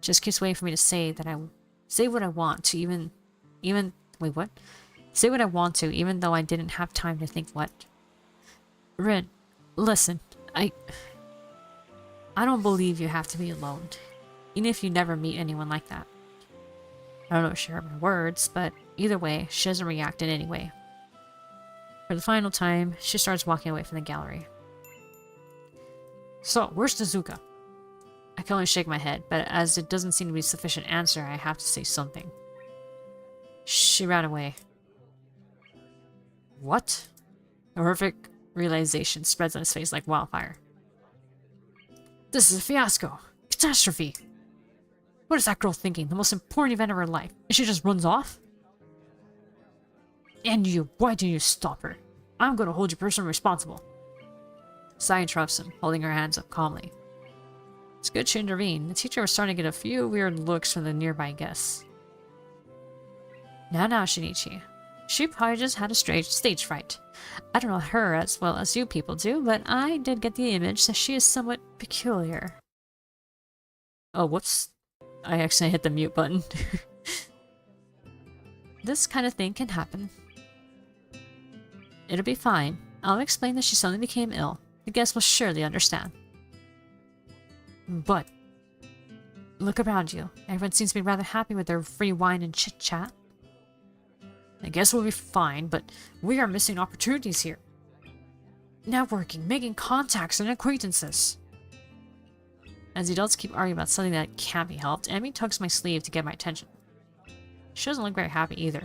Just keeps waiting for me to say what I want to wait, what? Say what I want to, even though I didn't have time to think what. Rin, listen, I don't believe you have to be alone. Even if you never meet anyone like that. I don't know if she heard my words, but either way, she doesn't react in any way. For the final time, she starts walking away from the gallery. So, where's Tezuka? I can only shake my head, but as it doesn't seem to be a sufficient answer, I have to say something. She ran away. What? A horrific realization spreads on his face like wildfire. This is a fiasco. Catastrophe. What is that girl thinking? The most important event of her life. And she just runs off? And you, why didn't you stop her? I'm going to hold you personally responsible. Sai interrupts him, holding her hands up calmly. It's good she intervened. The teacher was starting to get a few weird looks from the nearby guests. Now, Shinichi. She probably just had a stage fright. I don't know her as well as you people do, but I did get the image that she is somewhat peculiar. Oh, whoops. I actually hit the mute button. This kind of thing can happen. It'll be fine. I'll explain that she suddenly became ill. The guests will surely understand. But look around you. Everyone seems to be rather happy with their free wine and chit-chat. I guess we'll be fine, but we are missing opportunities here. Networking, making contacts and acquaintances. As the adults keep arguing about something that can't be helped, Emmy tugs my sleeve to get my attention. She doesn't look very happy either.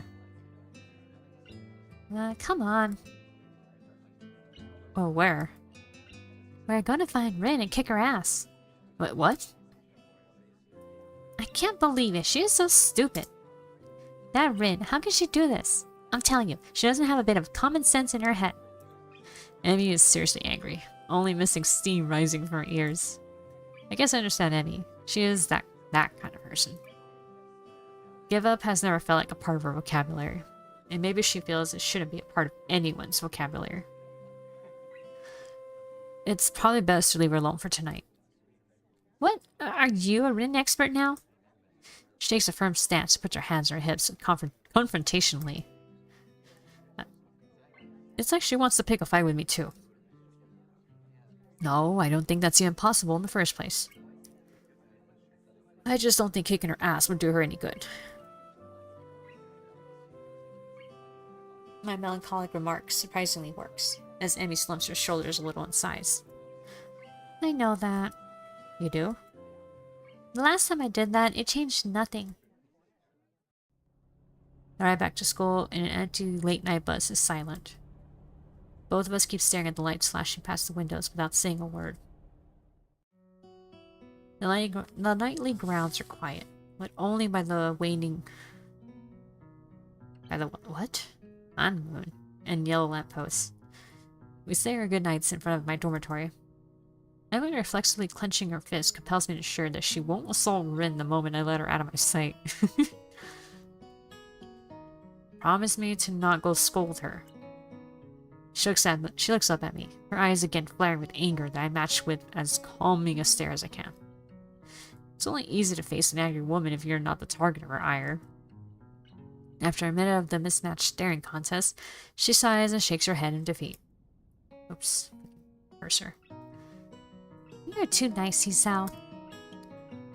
Come on. Oh, where? We're gonna find Rin and kick her ass. What? I can't believe it. She is so stupid. That Rin, how can she do this? I'm telling you, she doesn't have a bit of common sense in her head. Emmy is seriously angry, only missing steam rising from her ears. I guess I understand Emmy. She is that kind of person. Give up has never felt like a part of her vocabulary, and maybe she feels it shouldn't be a part of anyone's vocabulary. It's probably best to leave her alone for tonight. What? Are you a Rin expert now? She takes a firm stance and puts her hands on her hips confrontationally. It's like she wants to pick a fight with me too. No, I don't think that's even possible in the first place. I just don't think kicking her ass would do her any good. My melancholic remark surprisingly works, as Emmy slumps her shoulders a little in size. I know that. You do? The last time I did that, it changed nothing. The ride back to school in an empty late-night bus is silent. Both of us keep staring at the lights flashing past the windows without saying a word. The nightly grounds are quiet, lit only by the waning... By the what? Moon and yellow lampposts. We say our goodnights in front of my dormitory. Emily reflexively clenching her fist compels me to assure that she won't assault Rin the moment I let her out of my sight. Promise me to not go scold her. She looks up at me, her eyes again flaring with anger that I match with as calming a stare as I can. It's only easy to face an angry woman if you're not the target of her ire. After a minute of the mismatched staring contest, she sighs and shakes her head in defeat. Oops. Cursor. You're too nice, Hisao.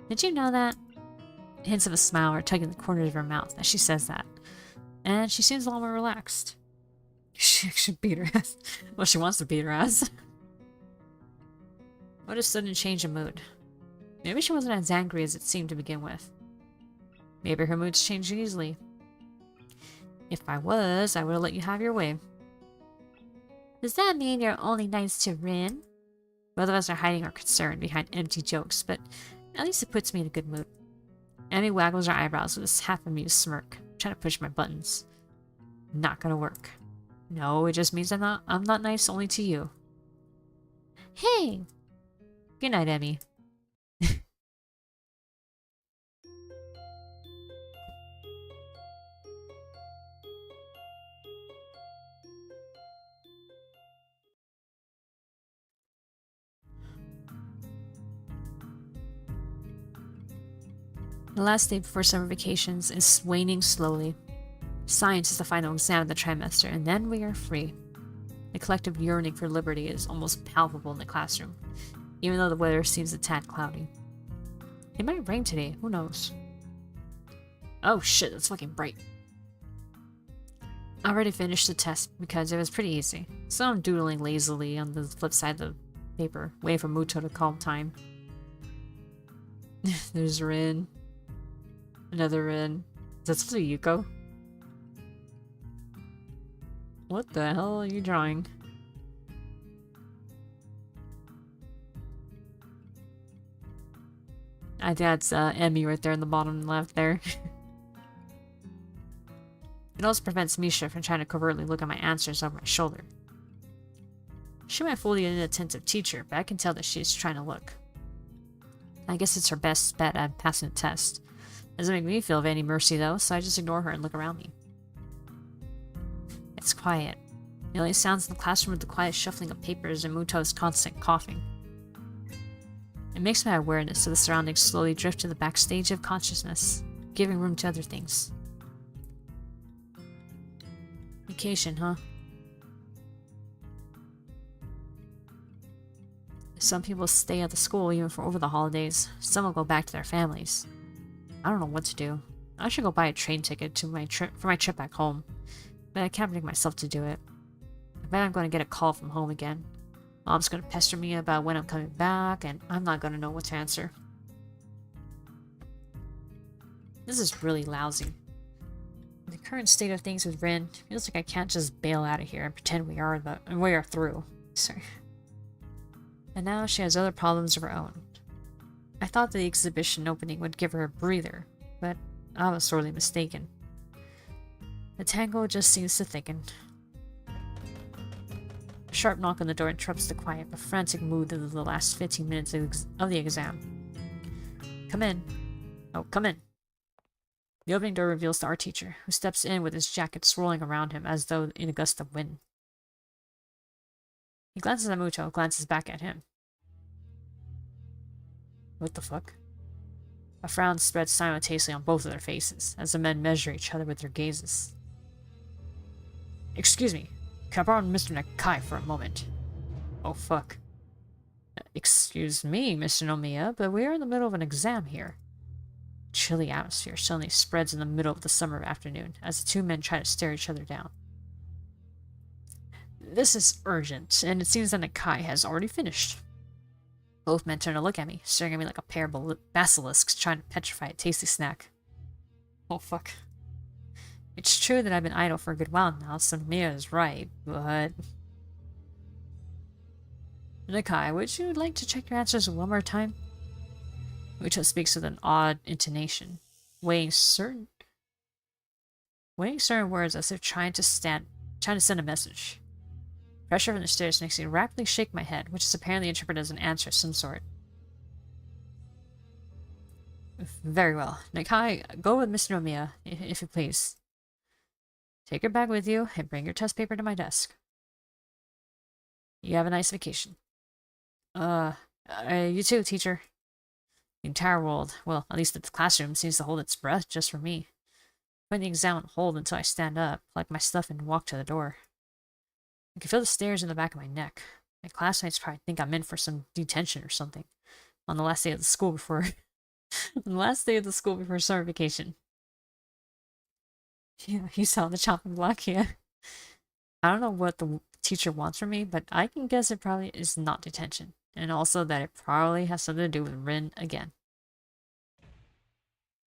Did you know that? Hints of a smile are tugging the corners of her mouth as she says that. And she seems a lot more relaxed. She should beat her ass. Well, she wants to beat her ass. What a sudden change of mood. Maybe she wasn't as angry as it seemed to begin with. Maybe her mood's changing easily. If I was, I would have let you have your way. Does that mean you're only nice to Rin? Both of us are hiding our concern behind empty jokes, but at least it puts me in a good mood. Emmy waggles her eyebrows with this half-amused smirk, trying to push my buttons. Not gonna work. No, it just means I'm not nice only to you. Hey! Good night, Emmy. The last day before summer vacations is waning slowly. Science is the final exam of the trimester, and then we are free. The collective yearning for liberty is almost palpable in the classroom, even though the weather seems a tad cloudy. It might rain today, who knows? Oh shit, that's fucking bright. I already finished the test because it was pretty easy, so I'm doodling lazily on the flip side of the paper, waiting for Muto to calm time. There's Rin. Another Rin. Is that supposed to be Yuko? What the hell are you drawing? I think that's Emmy right there in the bottom left there. It also prevents Misha from trying to covertly look at my answers over my shoulder. She might fool the inattentive teacher, but I can tell that she's trying to look. I guess it's her best bet at passing the test. Doesn't make me feel of any mercy though, so I just ignore her and look around me. It's quiet. The only sounds in the classroom are the quiet shuffling of papers and Muto's constant coughing. It makes my awareness of the surroundings slowly drift to the backstage of consciousness, giving room to other things. Vacation, huh? Some people stay at the school even for over the holidays. Some will go back to their families. I don't know what to do. I should go buy a train ticket to my trip back home, but I can't bring myself to do it. I bet I'm going to get a call from home again. Mom's going to pester me about when I'm coming back, and I'm not going to know what to answer. This is really lousy. In the current state of things with Rin, it feels like I can't just bail out of here and pretend we are through. Sorry. And now she has other problems of her own. I thought the exhibition opening would give her a breather, but I was sorely mistaken. The tango just seems to thicken. A sharp knock on the door interrupts the quiet but frantic mood of the last 15 minutes of the exam. Come in. Oh, come in. The opening door reveals the art teacher, who steps in with his jacket swirling around him as though in a gust of wind. He glances at Muto, glances back at him. What the fuck? A frown spreads simultaneously on both of their faces, as the men measure each other with their gazes. Excuse me, can I borrow Mr. Nakai for a moment? Oh fuck. Excuse me, Mr. Nomiya, but we are in the middle of an exam here. Chilly atmosphere suddenly spreads in the middle of the summer afternoon, as the two men try to stare each other down. This is urgent, and it seems that Nakai has already finished. Both men turn to look at me, staring at me like a pair of basilisks trying to petrify a tasty snack. Oh fuck. It's true that I've been idle for a good while now, so Mia is right, but... Nakai, would you like to check your answers one more time? Muto speaks with an odd intonation, weighing certain words as if trying to send a message. Pressure from the stairs makes me rapidly shake my head, which is apparently interpreted as an answer of some sort. Very well. Nakai, go with Mr. Nomiya, if you please. Take your bag with you, and bring your test paper to my desk. You have a nice vacation. You too, teacher. The entire world, well, at least the classroom, seems to hold its breath just for me. Putting the exam on hold until I stand up, collect my stuff, and walk to the door. I can feel the stairs in the back of my neck. My classmates probably think I'm in for some detention or something. On the last day of the school before... summer vacation. Yeah, you saw the chopping block here. I don't know what the teacher wants from me, but I can guess it probably is not detention. And also that it probably has something to do with Rin again.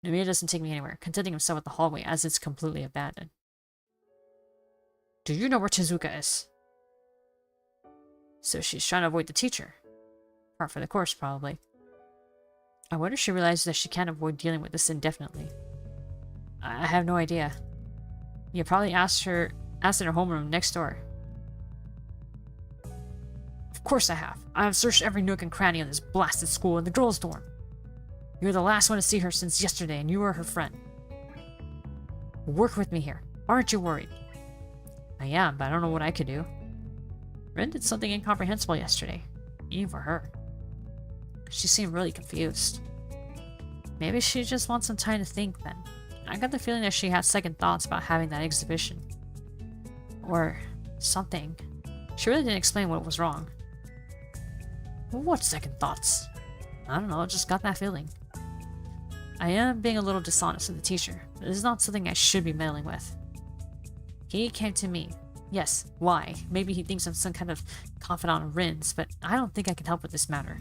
Nomiya doesn't take me anywhere, contenting himself with the hallway as it's completely abandoned. Do you know where Tezuka is? So she's trying to avoid the teacher. Part for the course, probably. I wonder if she realizes that she can't avoid dealing with this indefinitely. I have no idea. You probably asked in her homeroom next door. Of course I have. I have searched every nook and cranny of this blasted school and the girls' dorm. You were the last one to see her since yesterday, and you were her friend. Work with me here. Aren't you worried? I am, but I don't know what I could do. Rin did something incomprehensible yesterday, even for her. She seemed really confused. Maybe she just wants some time to think then. I got the feeling that she had second thoughts about having that exhibition. Or something. She really didn't explain what was wrong. What second thoughts? I don't know, I just got that feeling. I am being a little dishonest with the teacher, but this is not something I should be meddling with. He came to me. Yes, why? Maybe he thinks I'm some kind of confidant of Rin's, but I don't think I can help with this matter.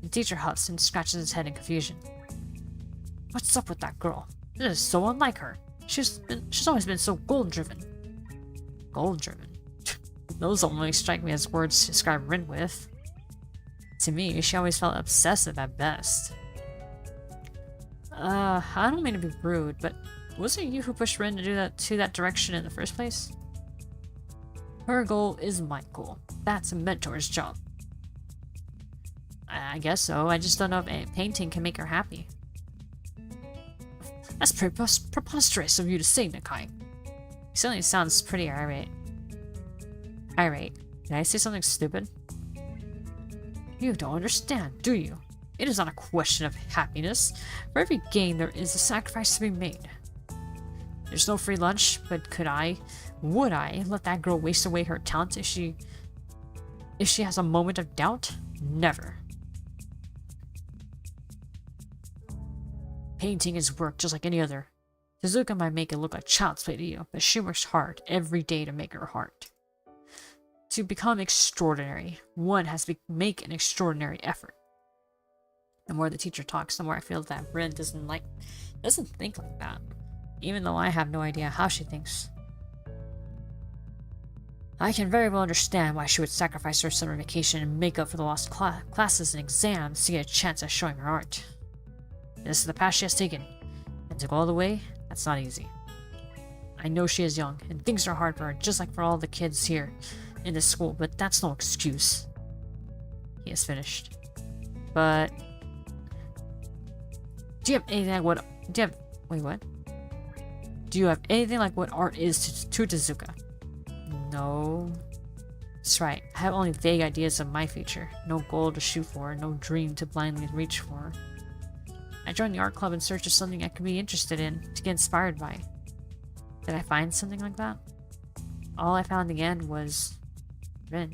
The teacher huffs and scratches his head in confusion. What's up with that girl? This is so unlike her. She's always been so goal-driven. Goal-driven? Those only strike me as words to describe Rin with. To me, she always felt obsessive at best. I don't mean to be rude, but wasn't it you who pushed Rin to do that direction in the first place? Her goal is my goal. That's a mentor's job. I guess so. I just don't know if painting can make her happy. That's preposterous of you to say, Nakai. He suddenly sounds pretty irate. Did I say something stupid? You don't understand, do you? It is not a question of happiness. For every gain, there is a sacrifice to be made. There's no free lunch, but would I let that girl waste away her talent if she If she has a moment of doubt, never. Painting is work just like any other. Tezuka might make it look like child's play to you, but she works hard every day to make her art. To become extraordinary, one has to make an extraordinary effort. The more the teacher talks, the more I feel that Rin doesn't think like that, even though I have no idea how she thinks. I can very well understand why she would sacrifice her summer vacation and make up for the lost classes and exams to get a chance at showing her art. This is the path she has taken, and to go all the way, that's not easy. I know she is young, and things are hard for her, just like for all the kids here in this school, but that's no excuse. He has finished. But do you have anything like what? Wait, what? Do you have anything like what art is to Tezuka? No. That's right. I have only vague ideas of my future. No goal to shoot for, no dream to blindly reach for. I joined the art club in search of something I could be interested in, to get inspired by. Did I find something like that? All I found in the end was Rin.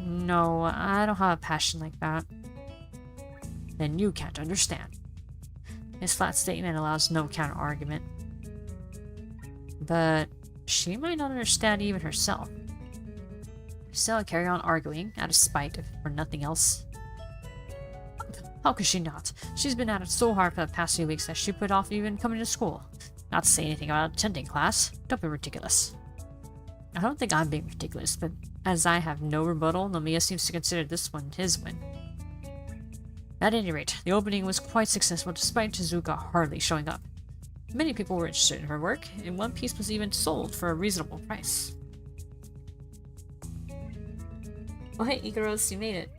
No, I don't have a passion like that. Then you can't understand. His flat statement allows no counter-argument. But she might not understand even herself. Still, I carry on arguing, out of spite, if for nothing else. How could she not? She's been at it so hard for the past few weeks that she put off even coming to school. Not to say anything about attending class. Don't be ridiculous. I don't think I'm being ridiculous, but as I have no rebuttal, Nomiya seems to consider this one his win. At any rate, the opening was quite successful despite Tezuka hardly showing up. Many people were interested in her work, and one piece was even sold for a reasonable price. Oh hey, Ikaros, you made it.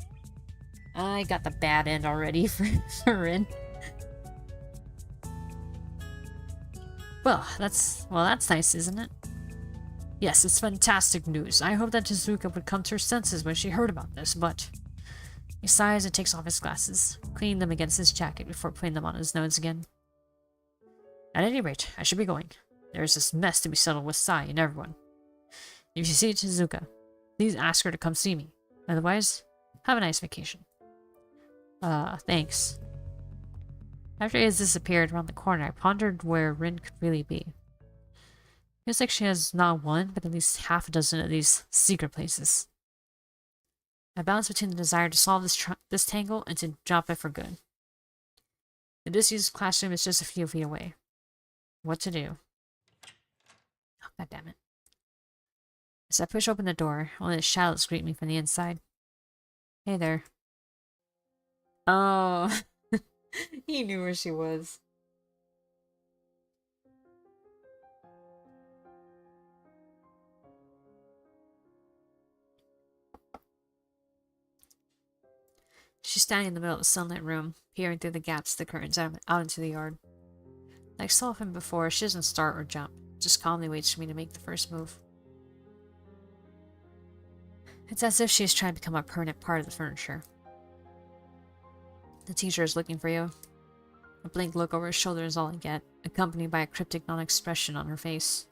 I got the bad end already for Rin. Well, that's nice, isn't it? Yes, it's fantastic news. I hope that Tezuka would come to her senses when she heard about this, but... He sighs and takes off his glasses, cleaning them against his jacket before putting them on his nose again. At any rate, I should be going. There is this mess to be settled with Sai and everyone. If you see Tezuka, please ask her to come see me. Otherwise, have a nice vacation. Thanks. After he has disappeared around the corner, I pondered where Rin could really be. Feels like she has not one, but at least half a dozen of these secret places. I balance between the desire to solve this tangle and to drop it for good. The disused classroom is just a few feet away. What to do? Oh, God damn it. As I push open the door, only the shadows greet me from the inside. Hey there. Oh, he knew where she was. She's standing in the middle of the sunlit room, peering through the gaps of the curtains out into the yard. Like so often before, she doesn't start or jump, just calmly waits for me to make the first move. It's as if she is trying to become a permanent part of the furniture. The teacher is looking for you. A blank look over her shoulder is all I get, accompanied by a cryptic non-expression on her face.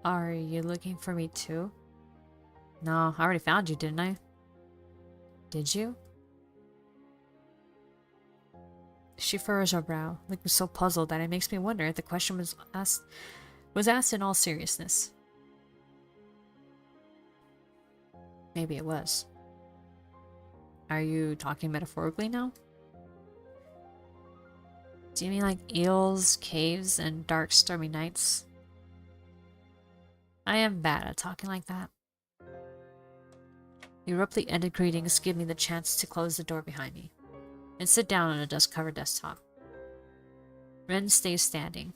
Are you looking for me too? No, I already found you, didn't I? Did you? She furrows her brow, looking so puzzled that it makes me wonder if the question was asked in all seriousness. Maybe it was. Are you talking metaphorically now? Do you mean like eels, caves, and dark stormy nights? I am bad at talking like that. The abruptly ended greetings give me the chance to close the door behind me and sit down on a dust-covered desktop. Ren stays standing,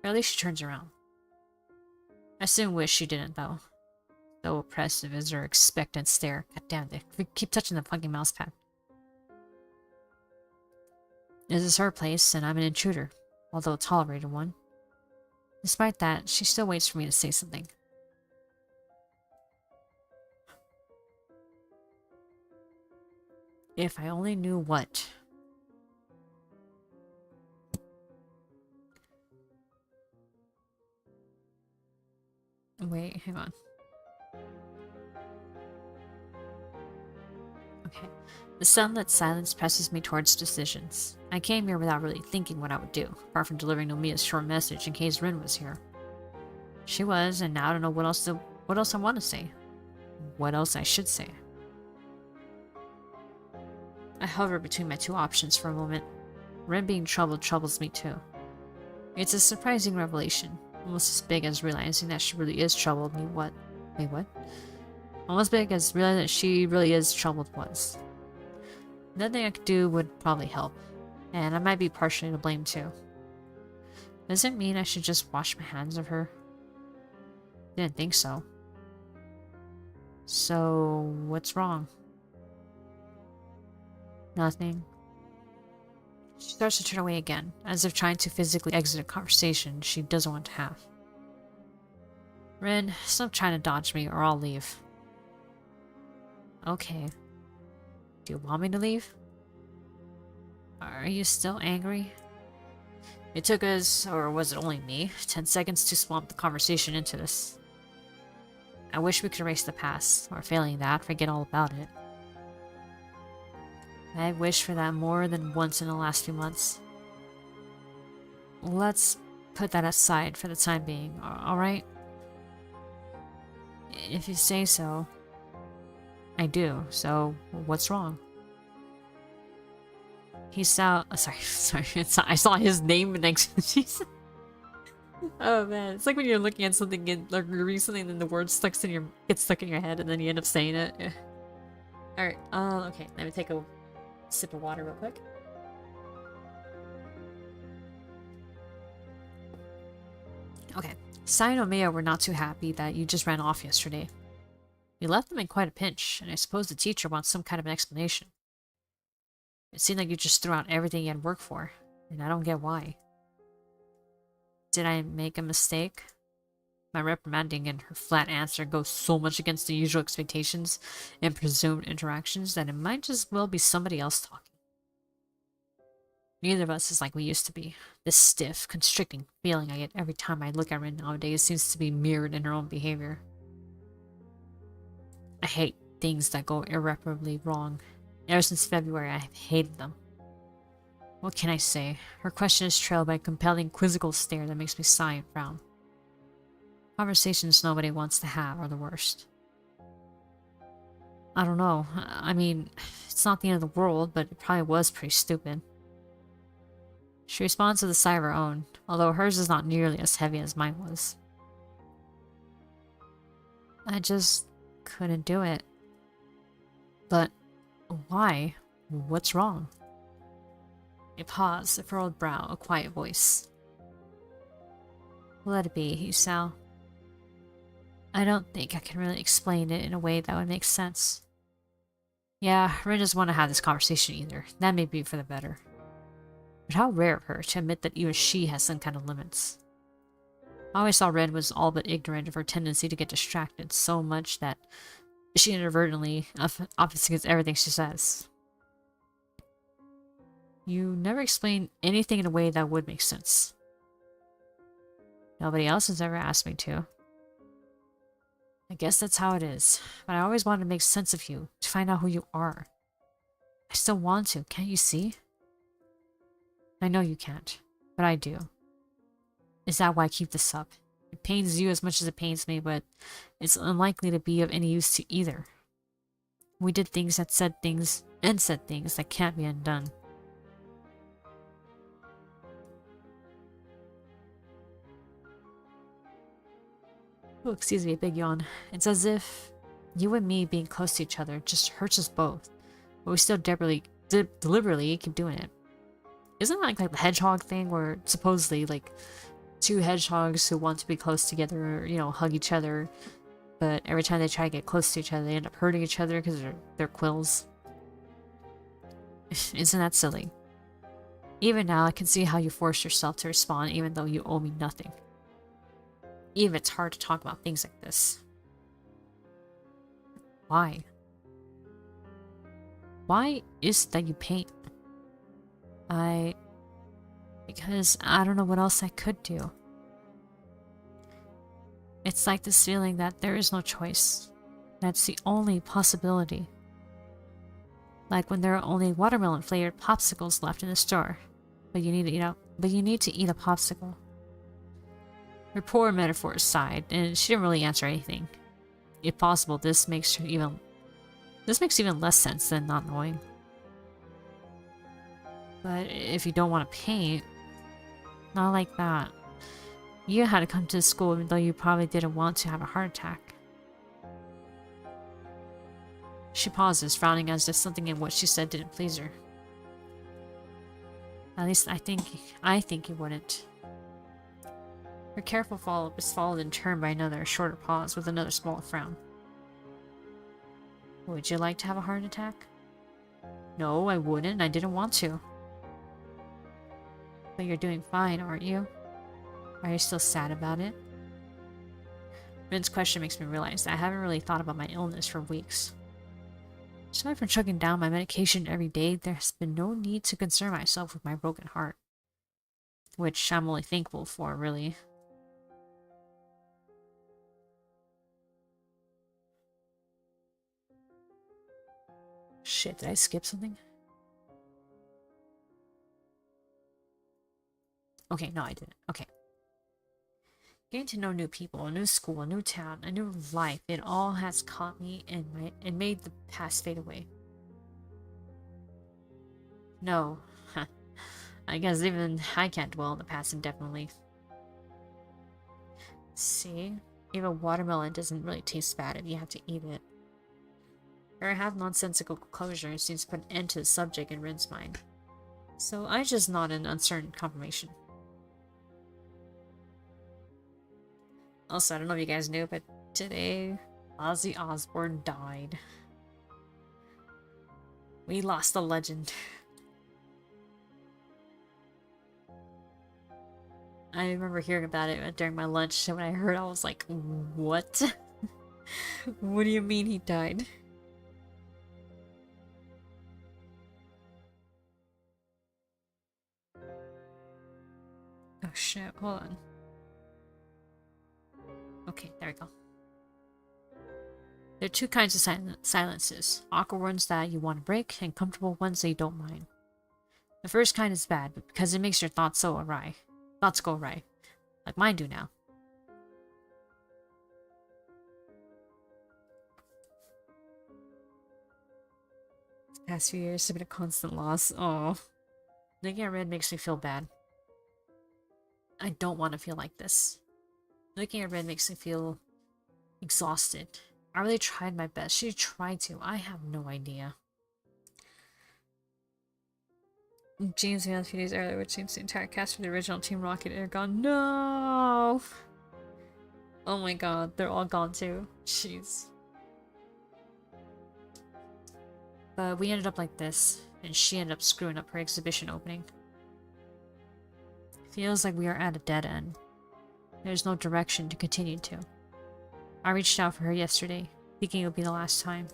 or at least she turns around. I soon wish she didn't, though. So oppressive is her expectant stare. God damn it, we keep touching the fucking mouse pad. This is her place, and I'm an intruder, although a tolerated one. Despite that, she still waits for me to say something. If I only knew what. Wait, hang on. Okay. The sunlit silence presses me towards decisions. I came here without really thinking what I would do, apart from delivering Nomiya's short message in case Rin was here. She was, and now I don't know what else I want to say. What else I should say. I hover between my two options for a moment. Rin being troubled troubles me too. It's a surprising revelation, almost as big as realizing that she really is troubled me what? Wait, what? Almost big as realizing that she really is troubled was. Nothing I could do would probably help, and I might be partially to blame too. Does it mean I should just wash my hands of her? Didn't think so. So, what's wrong? Nothing. She starts to turn away again, as if trying to physically exit a conversation she doesn't want to have. Rin, stop trying to dodge me or I'll leave. Okay. Do you want me to leave? Are you still angry? It took us, or was it only me, 10 seconds to swamp the conversation into this. I wish we could erase the past, or failing that, forget all about it. I wish for that more than once in the last few months. Let's put that aside for the time being, alright? If you say so. I do, so what's wrong? Hisao, sorry, I saw his name next to Jesus. Oh man, it's like when you're looking at something and like you're reading something and then the word gets stuck in your head and then you end up saying it. Yeah. Alright, okay, let me take a sip of water real quick. Okay, Sai and Omeya were not too happy that you just ran off yesterday. You left them in quite a pinch, and I suppose the teacher wants some kind of an explanation. It seemed like you just threw out everything you had worked for, and I don't get why. Did I make a mistake? My reprimanding and her flat answer goes so much against the usual expectations and presumed interactions that it might just well be somebody else talking. Neither of us is like we used to be. This stiff, constricting feeling I get every time I look at her nowadays seems to be mirrored in her own behavior. I hate things that go irreparably wrong. Ever since February, I've hated them. What can I say? Her question is trailed by a compelling, quizzical stare that makes me sigh and frown. Conversations nobody wants to have are the worst. I don't know. I mean, it's not the end of the world, but it probably was pretty stupid. She responds with a sigh of her own, although hers is not nearly as heavy as mine was. I just couldn't do it. But why? What's wrong? A pause, a furrowed brow, a quiet voice. Let it be, Hisao. I don't think I can really explain it in a way that would make sense. Yeah, Rin doesn't want to have this conversation either. That may be for the better. But how rare of her to admit that even she has some kind of limits. I always thought Rin was all but ignorant of her tendency to get distracted so much that she inadvertently obfuscates everything she says. You never explain anything in a way that would make sense. Nobody else has ever asked me to. I guess that's how it is, but I always wanted to make sense of you, to find out who you are. I still want to, can't you see? I know you can't, but I do. Is that why I keep this up? It pains you as much as it pains me, but it's unlikely to be of any use to either. We did things that said things that can't be undone. Oh, excuse me, a big yawn. It's as if you and me being close to each other just hurts us both, but we still deliberately keep doing it. Isn't it like the hedgehog thing where supposedly like two hedgehogs who want to be close together, or, you know, hug each other, but every time they try to get close to each other, they end up hurting each other because they're quills? Isn't that silly? Even now, I can see how you forced yourself to respond even though you owe me nothing. Even it's hard to talk about things like this. Why? Why is it that you paint? Because I don't know what else I could do. It's like this feeling that there is no choice. That's the only possibility. Like when there are only watermelon-flavored popsicles left in the store, but you need to eat a popsicle. Her poor metaphor aside, and she didn't really answer anything. If possible, this makes even less sense than not knowing. But if you don't want to paint, not like that. You had to come to school even though you probably didn't want to have a heart attack. She pauses, frowning as if something in what she said didn't please her. At least I think you wouldn't. Her careful follow-up is followed in turn by another shorter pause with another small frown. Would you like to have a heart attack? No, I wouldn't. I didn't want to. But you're doing fine, aren't you? Are you still sad about it? Rin's question makes me realize that I haven't really thought about my illness for weeks. Aside from chugging down my medication every day, there's been no need to concern myself with my broken heart. Which I'm only thankful for, really. Shit, did I skip something? Okay, no, I didn't. Okay. Getting to know new people, a new school, a new town, a new life, it all has caught me and made the past fade away. No. I guess even I can't dwell on the past indefinitely. See? Even watermelon doesn't really taste bad if you have to eat it. Her half-nonsensical closure seems to put an end to the subject in Rin's mind. So I just nod in uncertain confirmation. Also, I don't know if you guys knew, but today, Ozzy Osbourne died. We lost a legend. I remember hearing about it during my lunch, and when I heard, I was like, what? What do you mean he died? Oh shit, hold on. Okay, there we go. There are two kinds of silences. Awkward ones that you want to break, and comfortable ones that you don't mind. The first kind is bad, because it makes your thoughts go awry. Like mine do now. The past few years have been a constant loss. Oh. Looking at Red makes me feel bad. I don't want to feel like this. Looking at Red makes me feel exhausted. I really tried my best. She tried to. I have no idea. James announced a few days earlier, which seems the entire cast for the original Team Rocket are gone. No! Oh my god, they're all gone too. Jeez. But we ended up like this, and she ended up screwing up her exhibition opening. Feels like we are at a dead end. There's no direction to continue to. I reached out for her yesterday, thinking it would be the last time.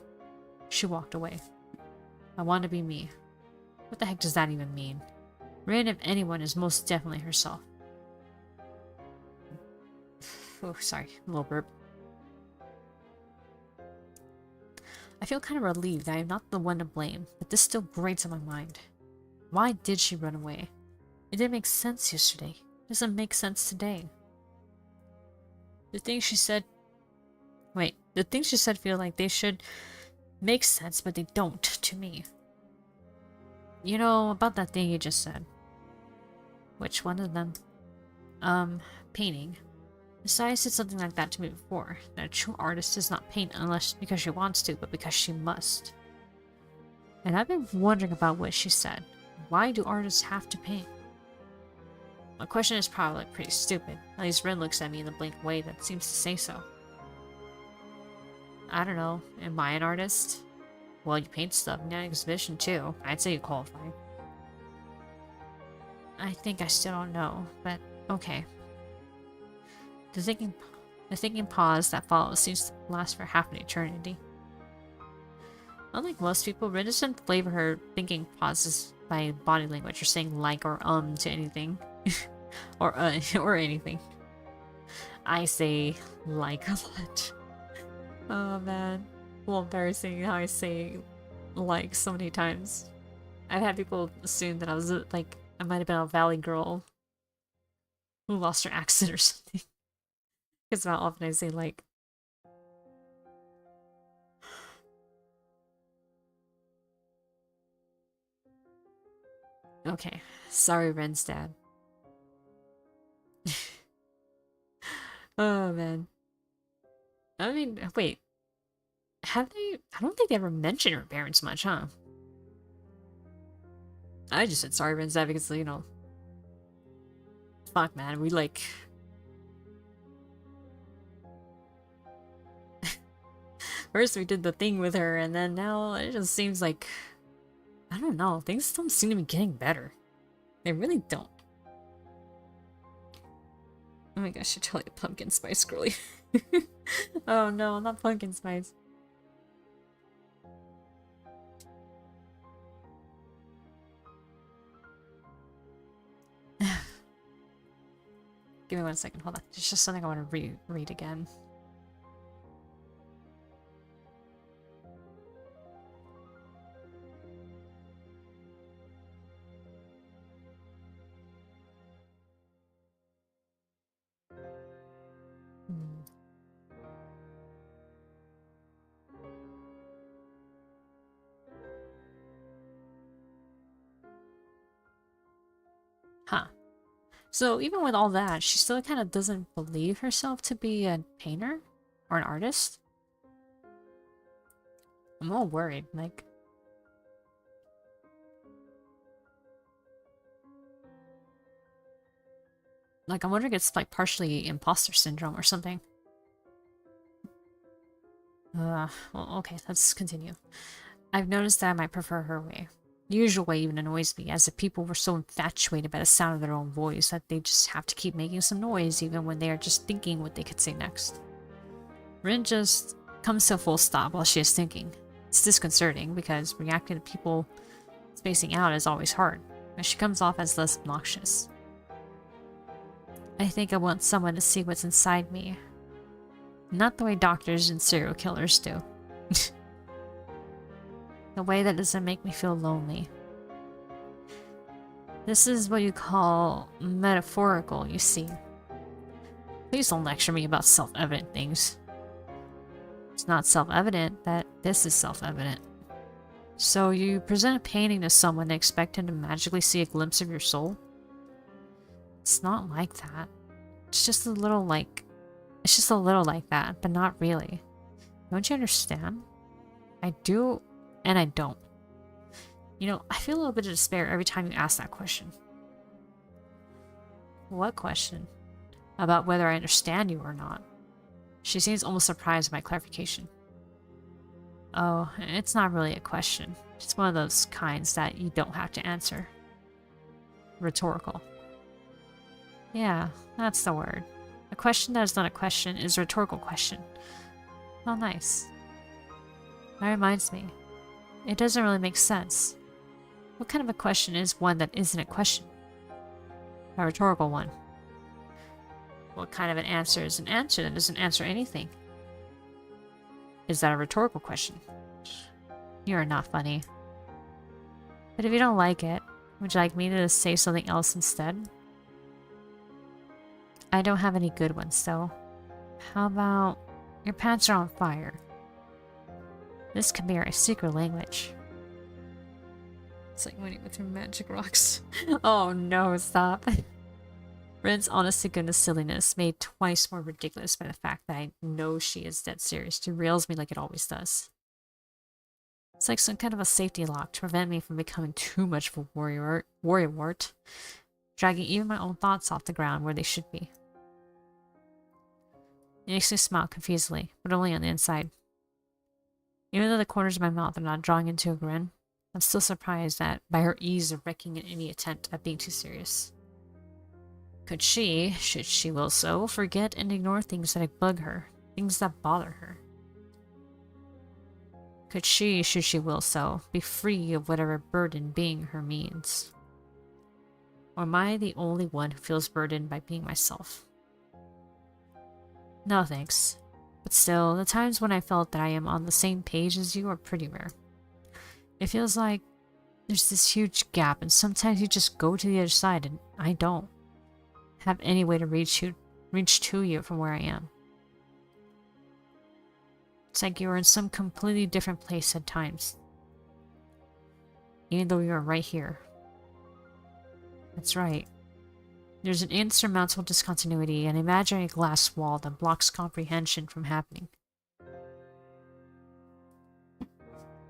She walked away. I want to be me. What the heck does that even mean? Rin, if anyone, is most definitely herself. Oh, sorry, a little burp. I feel kind of relieved that I am not the one to blame, but this still grates on my mind. Why did she run away? It didn't make sense yesterday. It doesn't make sense today. The things she said feel like they should make sense, but they don't to me. You know, about that thing you just said. Which one of them? Painting. Besides, said something like that to me before, that a true artist does not paint unless because she wants to, but because she must. And I've been wondering about what she said. Why do artists have to paint? My question is probably pretty stupid. At least Rin looks at me in the blank way that seems to say so. I don't know. Am I an artist? Well, you paint stuff in that exhibition too. I'd say you qualify. I think I still don't know, but okay. The thinking pause that follows seems to last for half an eternity. Unlike most people, Rin doesn't flavor her thinking pauses by body language or saying like or to anything. or anything. I say like a lot. Oh man. Well, embarrassing how I say like so many times. I've had people assume that I was like, I might have been a valley girl who lost her accent or something. Because how often I say like. Okay, sorry, Ren's dad. Oh man. I mean, wait. Have they? I don't think they ever mentioned her parents much, huh? I just said sorry, Ren's dad, because, you know. Fuck, man. We like. First we did the thing with her, and then now it just seems like. I don't know. Things don't seem to be getting better. They really don't. Oh my gosh, I should tell you pumpkin spice girly. Oh no, not pumpkin spice. Give me 1 second, hold on. There's just something I want to read again. Huh. So even with all that, she still kind of doesn't believe herself to be a painter or an artist. I'm all worried, like. Like, I'm wondering if it's like partially imposter syndrome or something. Well, okay, let's continue. I've noticed that I might prefer her way. The usual way even annoys me, as if people were so infatuated by the sound of their own voice that they just have to keep making some noise even when they are just thinking what they could say next. Rin just comes to a full stop while she is thinking. It's disconcerting because reacting to people spacing out is always hard, but she comes off as less obnoxious. I think I want someone to see what's inside me. Not the way doctors and serial killers do. The way that doesn't make me feel lonely. This is what you call metaphorical, you see. Please don't lecture me about self-evident things. It's not self-evident that this is self-evident. So you present a painting to someone and expect him to magically see a glimpse of your soul? It's not like that. It's just a little like that, but not really. Don't you understand? I do, and I don't. You know, I feel a little bit of despair every time you ask that question. What question? About whether I understand you or not. She seems almost surprised by my clarification. Oh, it's not really a question. It's one of those kinds that you don't have to answer. Rhetorical. Yeah, that's the word. A question that is not a question is a rhetorical question. Oh, nice. That reminds me. It doesn't really make sense. What kind of a question is one that isn't a question? A rhetorical one. What kind of an answer is an answer that doesn't answer anything? Is that a rhetorical question? You are not funny. But if you don't like it, would you like me to say something else instead? I don't have any good ones, though. How about, your pants are on fire? This can be our secret language. It's like winning with your magic rocks. Oh no, stop. Ren's honest to goodness silliness, made twice more ridiculous by the fact that I know she is dead serious, derails me like it always does. It's like some kind of a safety lock to prevent me from becoming too much of a worrywart, dragging even my own thoughts off the ground where they should be. It makes me smile confusedly, but only on the inside. Even though the corners of my mouth are not drawing into a grin, I'm still surprised by her ease of wrecking any attempt at being too serious. Could she, should she will so, forget and ignore things that bug her, things that bother her? Could she, should she will so, be free of whatever burden being her means? Or am I the only one who feels burdened by being myself? No thanks. But still, the times when I felt that I am on the same page as you are pretty rare. It feels like there's this huge gap, and sometimes you just go to the other side, and I don't have any way to reach to you from where I am. It's like you were in some completely different place at times, even though you were right here. That's right. There's an insurmountable discontinuity, an imaginary glass wall that blocks comprehension from happening.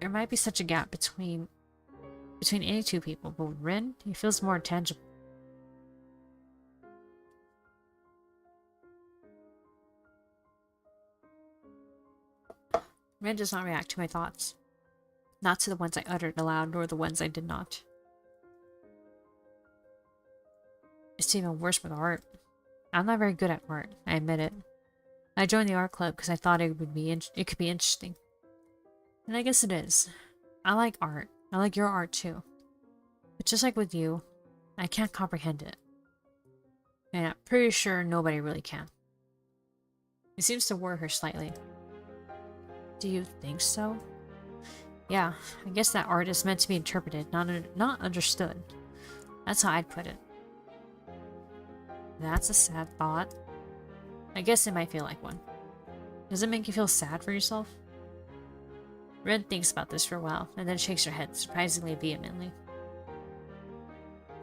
There might be such a gap between any two people, but with Rin, he feels more tangible. Rin does not react to my thoughts. Not to the ones I uttered aloud, nor the ones I did not. It's even worse with art. I'm not very good at art, I admit it. I joined the art club because I thought it could be interesting. And I guess it is. I like art. I like your art too. But just like with you, I can't comprehend it. And I'm pretty sure nobody really can. It seems to worry her slightly. Do you think so? Yeah, I guess that art is meant to be interpreted, not understood. That's how I'd put it. That's a sad thought. I guess it might feel like one. Does it make you feel sad for yourself? Ren thinks about this for a while, and then shakes her head, surprisingly vehemently.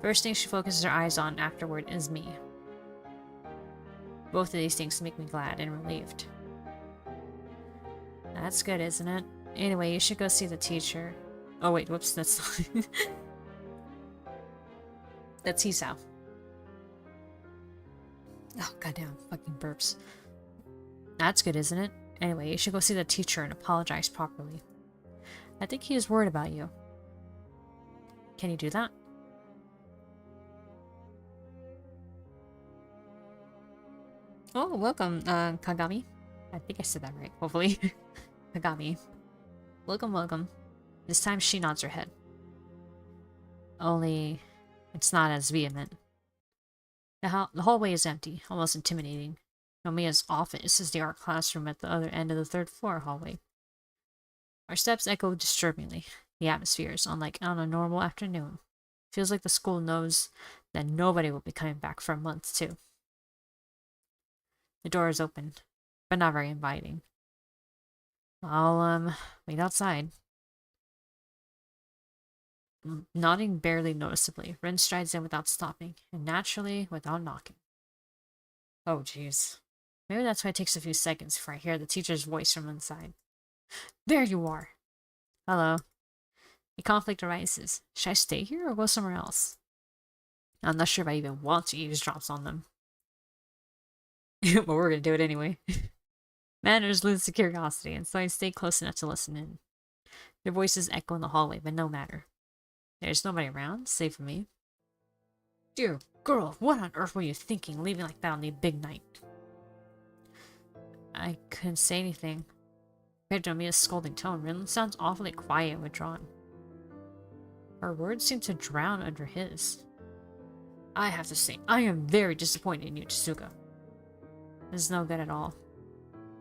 First thing she focuses her eyes on afterward is me. Both of these things make me glad and relieved. That's good, isn't it? Anyway, you should go see the teacher. Oh wait, whoops, that's that's Hisao. Oh, goddamn, fucking burps. That's good, isn't it? Anyway, you should go see the teacher and apologize properly. I think he is worried about you. Can you do that? Oh, welcome, Kagami. I think I said that right, hopefully. Kagami. Welcome, welcome. This time she nods her head. Only, it's not as vehement. The hallway is empty, almost intimidating. Nomiya's office is the art classroom at the other end of the third floor hallway. Our steps echo disturbingly. The atmosphere is unlike on a normal afternoon. Feels like the school knows that nobody will be coming back for a month, too. The door is open, but not very inviting. I'll, wait outside. Nodding barely noticeably, Ren strides in without stopping, and naturally, without knocking. Oh, jeez. Maybe that's why it takes a few seconds before I hear the teacher's voice from inside. There you are! Hello. A conflict arises. Should I stay here or go somewhere else? I'm not sure if I even want to eavesdrop on them. But we're gonna do it anyway. Manners leads to curiosity, and so I stay close enough to listen in. Their voices echo in the hallway, but no matter. There's nobody around, save for me. Dear girl, what on earth were you thinking, leaving like that on the big night? I couldn't say anything. Compared to Nomiya's scolding tone, Rin sounds awfully quiet and withdrawn. Her words seem to drown under his. I have to say, I am very disappointed in you, Tsuka. This is no good at all.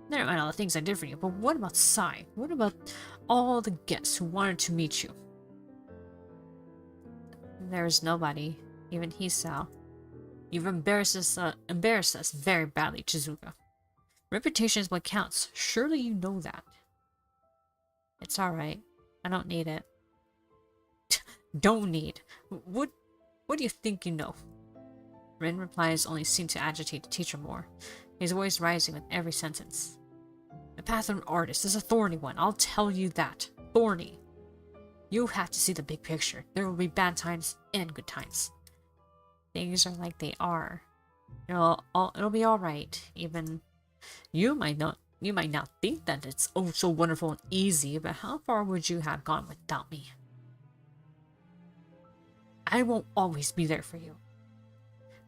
Never mind all the things I did for you, but what about Sai? What about all the guests who wanted to meet you? There is nobody, even Hisao. You've embarrassed us very badly, Chizuka. Reputation is what counts. Surely you know that. It's alright. I don't need it. Don't need. What do you think you know? Rin replies only seem to agitate the teacher more, his voice rising with every sentence. The path of an artist is a thorny one, I'll tell you that. Thorny. You have to see the big picture. There will be bad times and good times. Things are like they are. It'll be alright. Even you might not think that it's oh so wonderful and easy, but how far would you have gone without me? I won't always be there for you.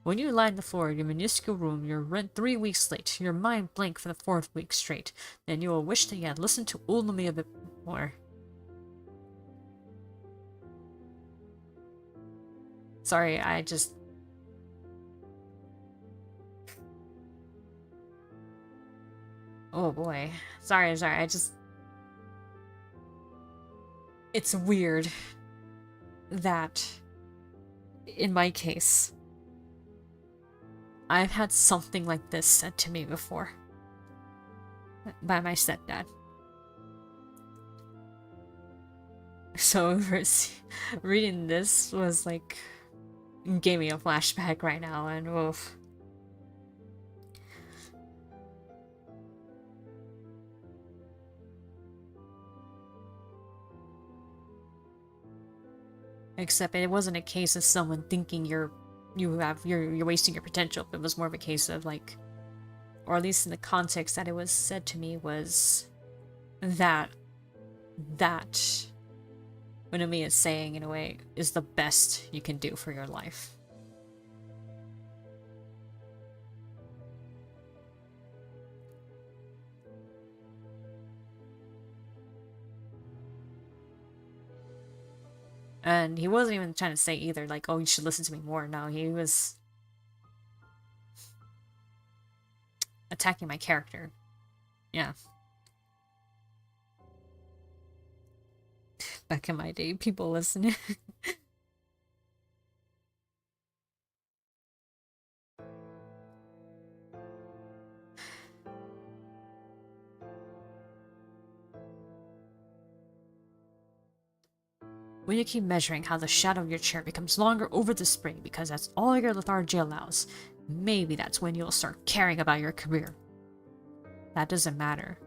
When you lie on the floor of your minuscule room, you're rent 3 weeks late, your mind blank for the 4th week straight, then you will wish that you had listened to old Nomiya a bit more. Sorry, I just... Oh boy. Sorry, I just... it's weird that, in my case, I've had something like this said to me before by my stepdad. So reading this was like, gave me a flashback right now, and oof. Except it wasn't a case of someone thinking you're wasting your potential. It was more of a case of like, or at least in the context that it was said to me, was that what Umi is saying in a way is the best you can do for your life. And he wasn't even trying to say either, like, oh, you should listen to me more. No, he was attacking my character. Yeah. Back in my day, people listening. When you keep measuring how the shadow of your chair becomes longer over the spring because that's all your lethargy allows, maybe that's when you'll start caring about your career. That doesn't matter.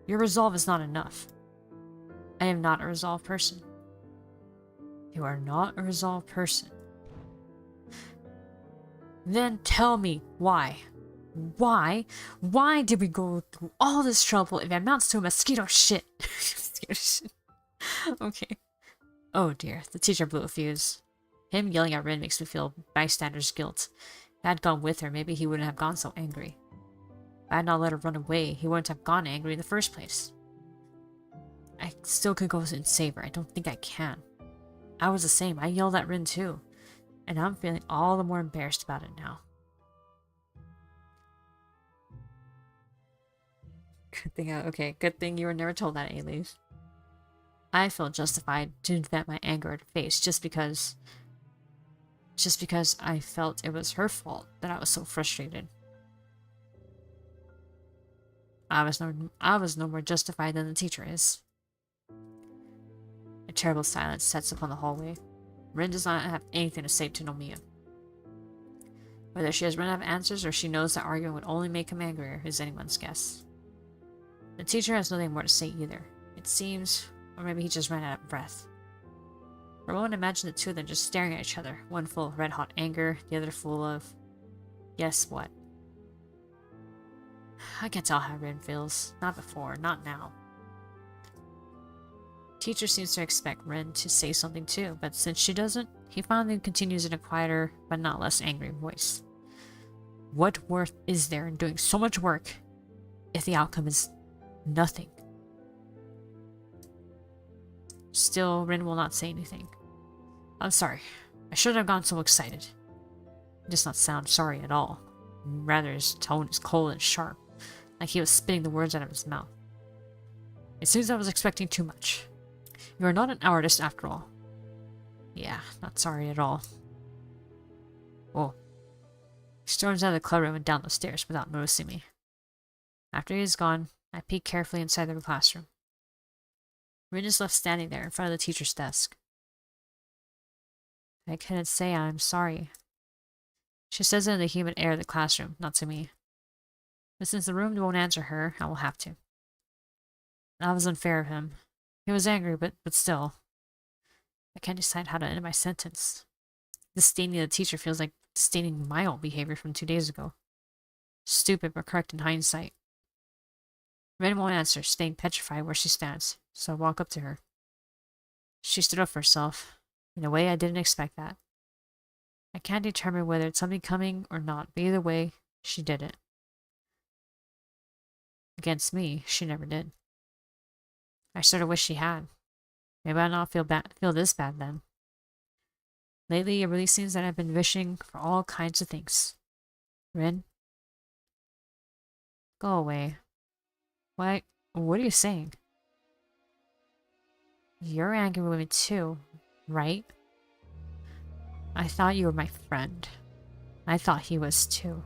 Your resolve is not enough. I am not a resolved person. You are not a resolved person. Then tell me why. Why did we go through all this trouble if it amounts to a mosquito shit? Mosquito shit. Okay. Oh dear, the teacher blew a fuse. Him yelling at Rin makes me feel bystander's guilt. If I had gone with her, maybe he wouldn't have gone so angry. If I had not let her run away, he wouldn't have gone angry in the first place. I still could go and save her. I don't think I can. I was the same. I yelled at Rin too. And I'm feeling all the more embarrassed about it now. Good thing you were never told that, Elise. I felt justified to vent my anger at her face just because I felt it was her fault that I was so frustrated. I was no more justified than the teacher is. A terrible silence sets upon the hallway. Rin does not have anything to say to Nomiya. Whether she has run out of answers or she knows that arguing would only make him angrier is anyone's guess. The teacher has nothing more to say either. It seems, or maybe he just ran out of breath. For a moment, imagine the two of them just staring at each other, one full of red-hot anger, the other full of... guess what? I can tell how Rin feels. Not before, not now. Teacher seems to expect Rin to say something too, but since she doesn't, he finally continues in a quieter, but not less angry voice. What worth is there in doing so much work if the outcome is nothing? Still, Rin will not say anything. I'm sorry. I shouldn't have gone so excited. He does not sound sorry at all. Rather, his tone is cold and sharp, like he was spitting the words out of his mouth. It seems I was expecting too much. You are not an artist after all. Yeah, not sorry at all. Whoa. He storms out of the clubroom and down the stairs without noticing me. After he is gone, I peek carefully inside the classroom. Rin is left standing there in front of the teacher's desk. I couldn't say I'm sorry. She says it in the humid air of the classroom, not to me. But since the room won't answer her, I will have to. That was unfair of him. He was angry, but still. I can't decide how to end my sentence. Disdaining the teacher feels like disdaining my own behavior from 2 days ago. Stupid, but correct in hindsight. Ren won't answer, staying petrified where she stands, so I walk up to her. She stood up for herself. In a way, I didn't expect that. I can't determine whether it's something coming or not, but either way, she did it. Against me, she never did. I sort of wish she had. Maybe I'd not feel this bad then. Lately, it really seems that I've been wishing for all kinds of things. Rin? Go away. Why? What are you saying? You're angry with me too, right? I thought you were my friend. I thought he was too.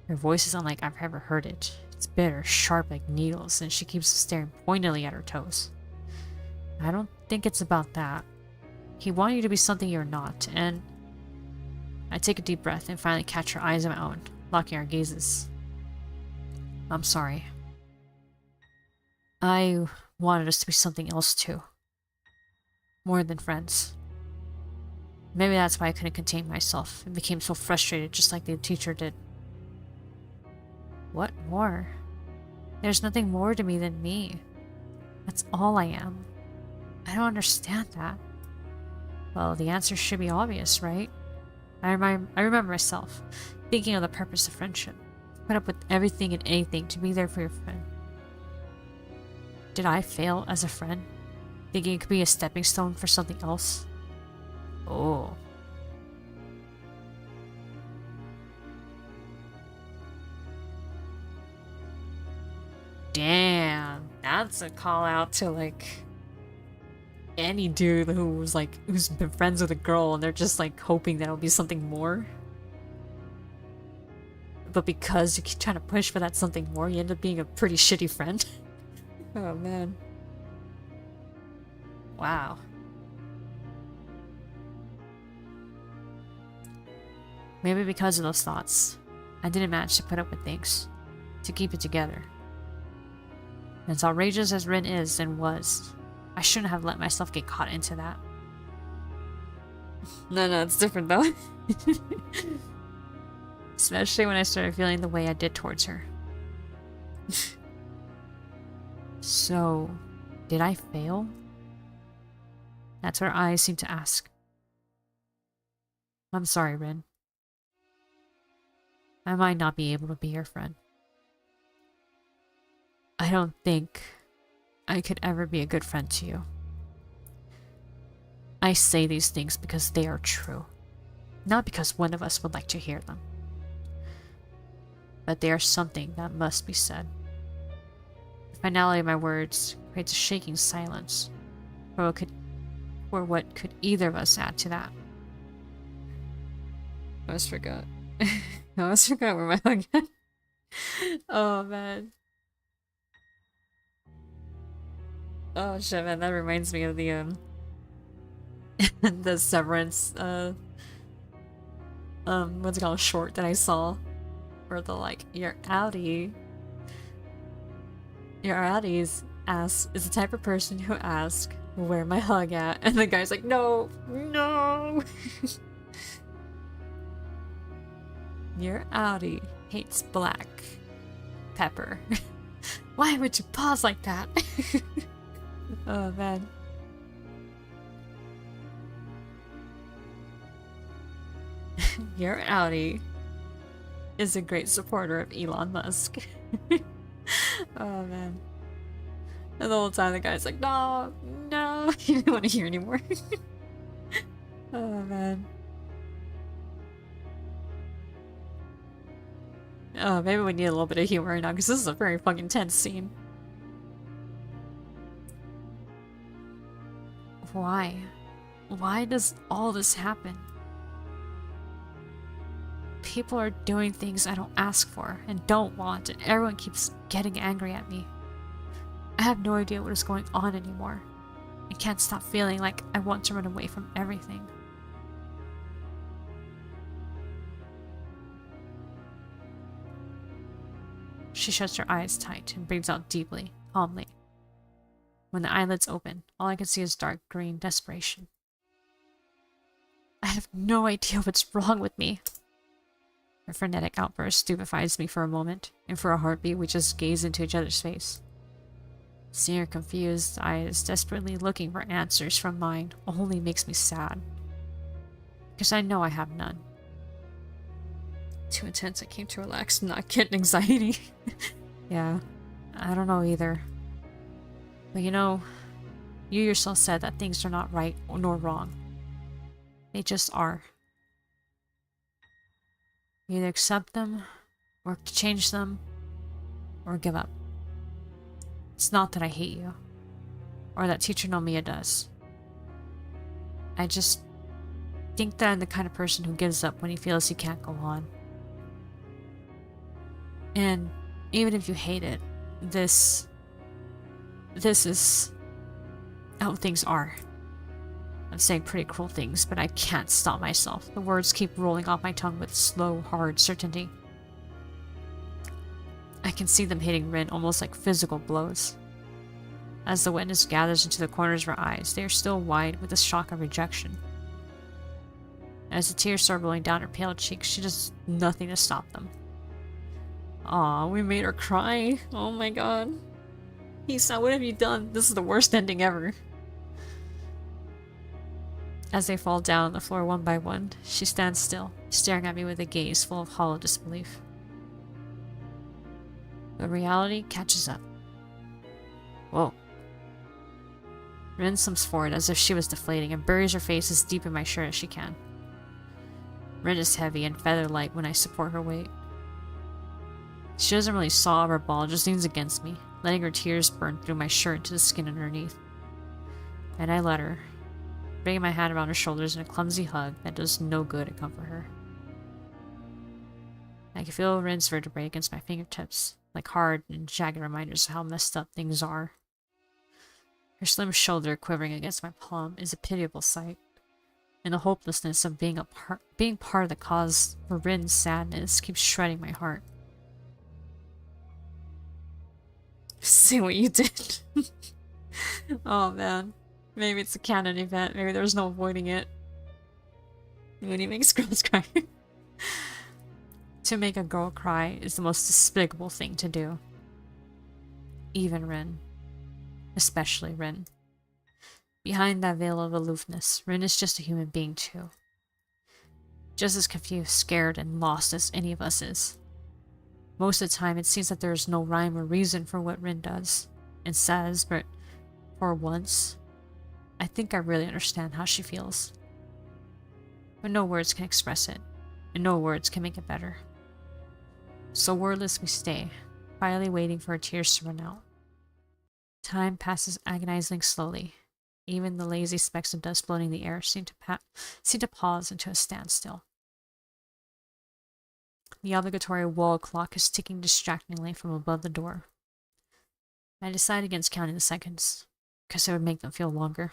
Her voice is unlike I've ever heard it. It's bitter, sharp like needles, and she keeps staring pointedly at her toes. I don't think it's about that. He wanted you to be something you're not, and... I take a deep breath and finally catch her eyes in my own, locking our gazes. I'm sorry. I wanted us to be something else too. More than friends. Maybe that's why I couldn't contain myself and became so frustrated just like the teacher did. What more? There's nothing more to me than me. That's all I am. I don't understand that. Well, the answer should be obvious, right? I remember myself thinking of the purpose of friendship. Put up with everything and anything to be there for your friend. Did I fail as a friend? Thinking it could be a stepping stone for something else? Oh. Damn, that's a call out to like any dude who's been friends with a girl and they're just like hoping that it'll be something more. But because you keep trying to push for that something more, you end up being a pretty shitty friend. Oh man. Wow. Maybe because of those thoughts, I didn't manage to put up with things, to keep it together. As outrageous as Rin is and was, I shouldn't have let myself get caught into that. No, it's different though. Especially when I started feeling the way I did towards her. So, did I fail? That's what her eyes seemed to ask. I'm sorry, Rin. I might not be able to be your friend. I don't think I could ever be a good friend to you. I say these things because they are true, not because one of us would like to hear them. But they are something that must be said. The finality of my words creates a shaking silence, or what could either of us add to that? I almost forgot. I almost forgot where my hug is. Oh man. Oh shit, man, that reminds me of the the Severance what's it called, short that I saw, where the like your outie is the type of person who asks where my hug at, and the guy's like, no. Your outie hates black pepper. Why would you pause like that? Oh man. Your outie is a great supporter of Elon Musk. Oh man. And the whole time the guy's like, no, you don't want to hear anymore. Oh man. Oh, maybe we need a little bit of humor now, because this is a very fucking tense scene. Why? Why does all this happen? People are doing things I don't ask for and don't want, and everyone keeps getting angry at me. I have no idea what is going on anymore. I can't stop feeling like I want to run away from everything. She shuts her eyes tight and breathes out deeply, calmly. When the eyelids open, all I can see is dark green desperation. I have no idea what's wrong with me. Her frenetic outburst stupefies me for a moment, and for a heartbeat we just gaze into each other's face. Seeing her confused eyes desperately looking for answers from mine only makes me sad. Because I know I have none. Too intense, I came to relax and not get anxiety. Yeah, I don't know either. But you know, you yourself said that things are not right nor wrong. They just are. You either accept them, work to change them, or give up. It's not that I hate you. or that teacher Nomiya does. I just think that I'm the kind of person who gives up when he feels he can't go on. And even if you hate it, this is how things are. I'm saying pretty cruel things, but I can't stop myself. The words keep rolling off my tongue with slow, hard certainty. I can see them hitting Rin almost like physical blows. As the wetness gathers into the corners of her eyes, they are still wide with the shock of rejection. As the tears start rolling down her pale cheeks, she does nothing to stop them. Aw, we made her cry. Oh my god. Hisao, what have you done? This is the worst ending ever. As they fall down on the floor one by one, she stands still, staring at me with a gaze full of hollow disbelief. But reality catches up. Whoa. Rin slumps forward as if she was deflating and buries her face as deep in my shirt as she can. Rin is heavy and feather-light when I support her weight. She doesn't really sob or bawl, just leans against me, letting her tears burn through my shirt to the skin underneath. And I let her, bringing my hand around her shoulders in a clumsy hug that does no good to comfort her. I can feel Rin's vertebrae against my fingertips, like hard and jagged reminders of how messed up things are. Her slim shoulder quivering against my palm is a pitiable sight, and the hopelessness of being part of the cause for Rin's sadness keeps shredding my heart. See what you did. Oh man. Maybe it's a canon event. Maybe there's no avoiding it. When he makes girls cry. To make a girl cry is the most despicable thing to do. Even Rin. Especially Rin. Behind that veil of aloofness, Rin is just a human being too. Just as confused, scared, and lost as any of us is. Most of the time, it seems that there is no rhyme or reason for what Rin does and says, but for once, I think I really understand how she feels. But no words can express it, and no words can make it better. So wordless we stay, quietly waiting for her tears to run out. Time passes agonizingly slowly. Even the lazy specks of dust floating in the air seem to pause into a standstill. The obligatory wall clock is ticking distractingly from above the door. I decide against counting the seconds, because it would make them feel longer.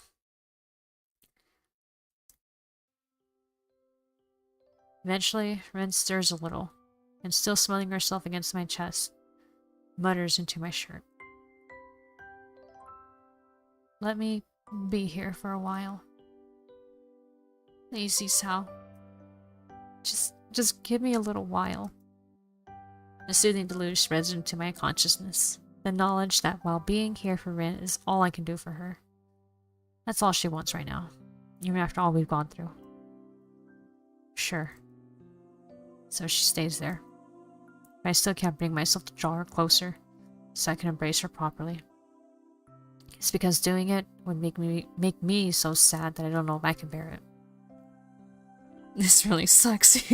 Eventually, Rin stirs a little, and still smelling herself against my chest, mutters into my shirt. Let me be here for a while. Please, Hisao. Just give me a little while. A soothing deluge spreads into my consciousness. The knowledge that while being here for Rin is all I can do for her. That's all she wants right now, even after all we've gone through. Sure. So she stays there. But I still can't bring myself to draw her closer, so I can embrace her properly. It's because doing it would make me so sad that I don't know if I can bear it. This really sucks.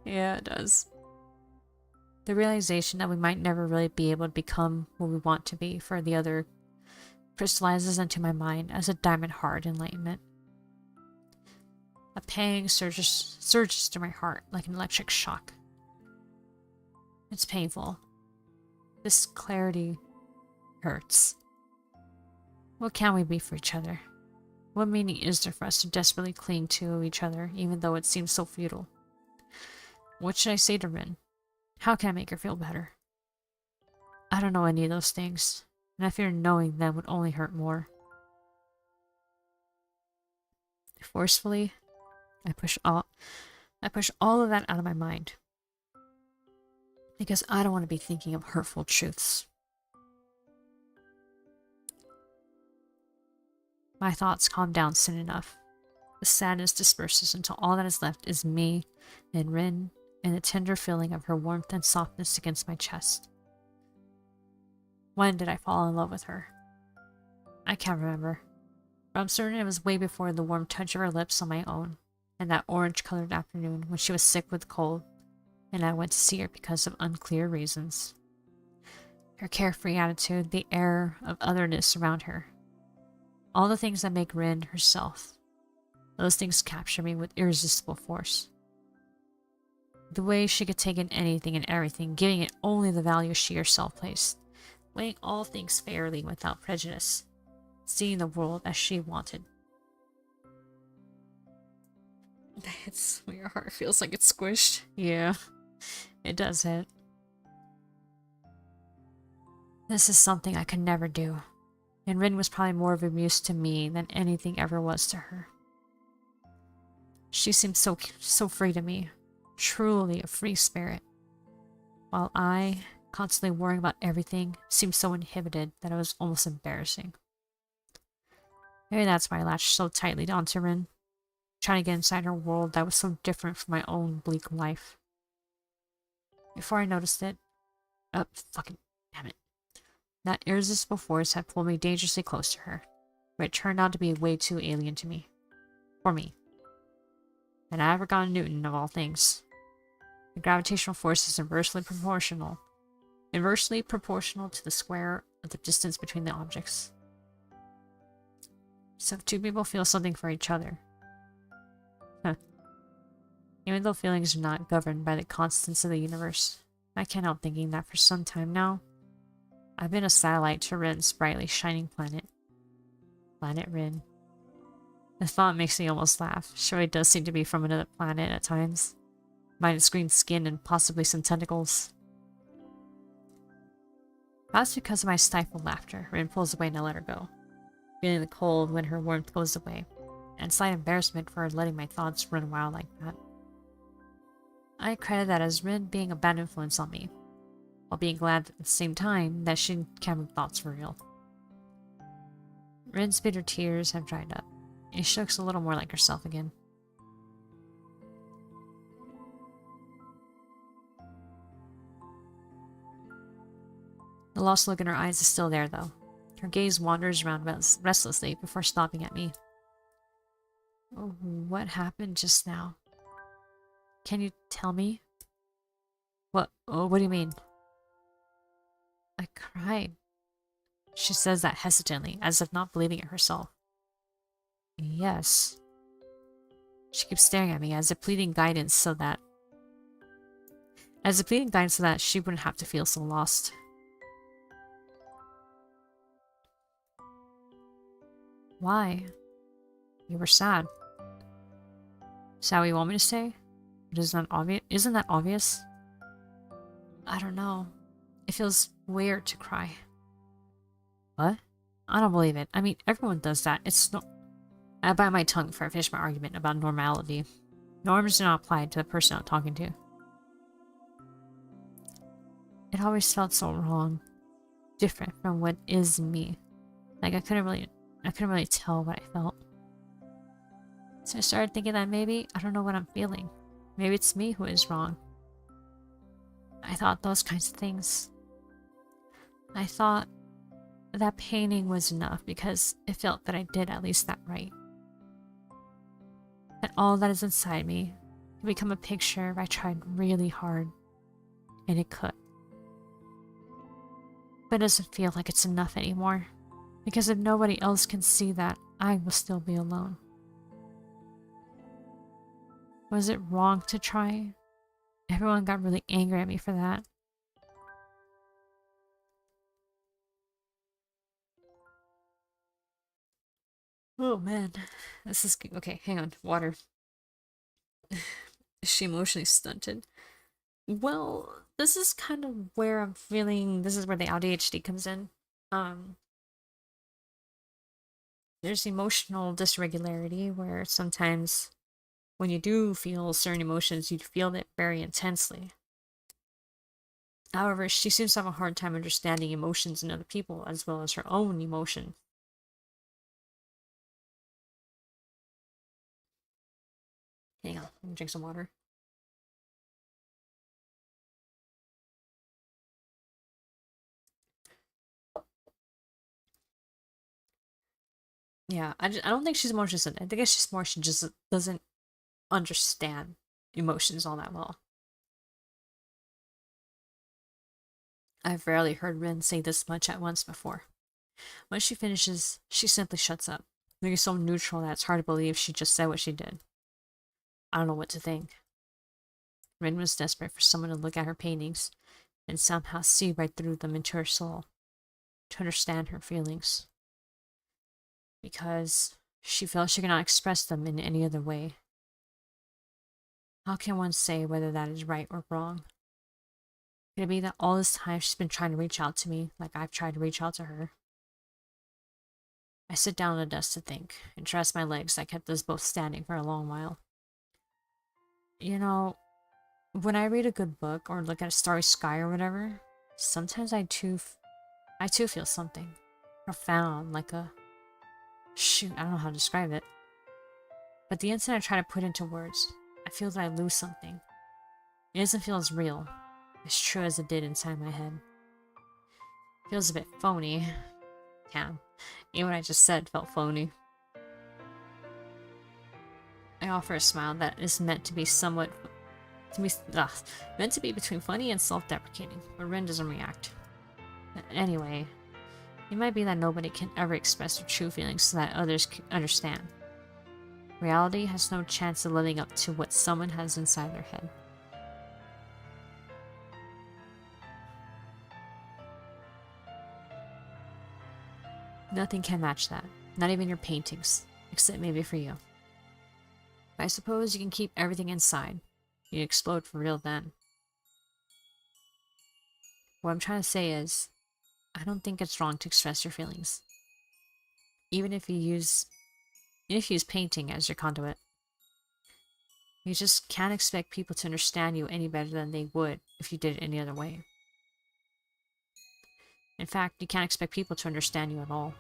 Yeah, it does. The realization that we might never really be able to become what we want to be for the other crystallizes into my mind as a diamond-hard enlightenment. A pang surges to my heart like an electric shock. It's painful. This clarity hurts. What can we be for each other? What meaning is there for us to desperately cling to each other, even though it seems so futile? What should I say to Rin? How can I make her feel better? I don't know any of those things, and I fear knowing them would only hurt more. Forcefully, I push all of that out of my mind, because I don't want to be thinking of hurtful truths. My thoughts calm down soon enough. The sadness disperses until all that is left is me and Rin and the tender feeling of her warmth and softness against my chest. When did I fall in love with her? I can't remember, but I'm certain it was way before the warm touch of her lips on my own, and that orange-colored afternoon when she was sick with cold, and I went to see her because of unclear reasons. Her carefree attitude, the air of otherness around her, All the things that make Rin herself. Those things capture me with irresistible force. The way she could take in anything and everything, giving it only the value she herself placed. Weighing all things fairly without prejudice. Seeing the world as she wanted. It's your heart feels like it's squished. Yeah, it does hit. This is something I could never do. And Rin was probably more of a muse to me than anything ever was to her. She seemed so free to me. Truly a free spirit. While I, constantly worrying about everything, seemed so inhibited that it was almost embarrassing. Maybe that's why I latched so tightly onto Rin, trying to get inside her world that was so different from my own bleak life. Before I noticed it, fucking damn it. That irresistible force had pulled me dangerously close to her, but it turned out to be way too alien to me. For me. And I had forgotten Newton of all things. The gravitational force is inversely proportional to the square of the distance between the objects. So if two people feel something for each other, even though feelings are not governed by the constants of the universe, I can't help thinking that for some time now, I've been a satellite to Rin's brightly shining planet. Planet Rin. The thought makes me almost laugh. Sure, it does seem to be from another planet at times. Minus green skin and possibly some tentacles. Perhaps because of my stifled laughter, Rin pulls away and I let her go. Feeling the cold when her warmth goes away, and slight embarrassment for letting my thoughts run wild like that. I credit that as Rin being a bad influence on me, while being glad at the same time that she didn't have thoughts for real. Rin's bitter tears have dried up, and she looks a little more like herself again. The lost look in her eyes is still there, though. Her gaze wanders around restlessly before stopping at me. Oh, what happened just now? Can you tell me? What? Oh, what do you mean? I cried. She says that hesitantly, as if not believing it herself. Yes. She keeps staring at me as if pleading guidance so that she wouldn't have to feel so lost. Why? You were sad. Is that what you want me to say? But isn't that obvious? I don't know. It feels weird to cry. What? I don't believe it. I mean, everyone does that. It's no— I bite my tongue before I finish my argument about normality. Norms do not apply to the person I'm talking to. It always felt so wrong. Different from what is me. Like I couldn't really tell what I felt. So I started thinking that maybe I don't know what I'm feeling. Maybe it's me who is wrong. I thought those kinds of things. I thought that painting was enough because it felt that I did at least that right. That all that is inside me could become a picture if I tried really hard. And it could. But it doesn't feel like it's enough anymore. Because if nobody else can see that, I will still be alone. Was it wrong to try? Everyone got really angry at me for that. Oh man, this is okay. Hang on, water. Is she emotionally stunted? Well, this is kind of where I'm feeling. This is where the ADHD comes in. There's emotional dysregularity where sometimes when you do feel certain emotions, you feel it very intensely. However, she seems to have a hard time understanding emotions in other people as well as her own emotion. Hang on, let me drink some water. Yeah, I don't think she's emotionally sensitive. I think it's just more she just doesn't understand emotions all that well. I've rarely heard Rin say this much at once before. When she finishes, she simply shuts up, Looking so neutral that it's hard to believe she just said what she did. I don't know what to think. Rin was desperate for someone to look at her paintings and somehow see right through them into her soul, to understand her feelings. Because she felt she could not express them in any other way. How can one say whether that is right or wrong? Could it be that all this time she's been trying to reach out to me, like I've tried to reach out to her? I sit down on the desk to think, and dress my legs that kept us both standing for a long while. You know, when I read a good book or look at a starry sky or whatever, sometimes I too feel something profound, like a shoot, I don't know how to describe it. But the instant I try to put into words, I feel that I lose something. It doesn't feel as real, as true as it did inside my head. It feels a bit phony. Yeah, even what I just said felt phony. I offer a smile that is meant to be meant to be between funny and self-deprecating, but Rin doesn't react. Anyway, it might be that nobody can ever express their true feelings so that others can understand. Reality has no chance of living up to what someone has inside their head. Nothing can match that, not even your paintings, except maybe for you. But I suppose you can keep everything inside. You explode for real then. What I'm trying to say is, I don't think it's wrong to express your feelings. Even if you use painting as your conduit. You just can't expect people to understand you any better than they would if you did it any other way. In fact, you can't expect people to understand you at all.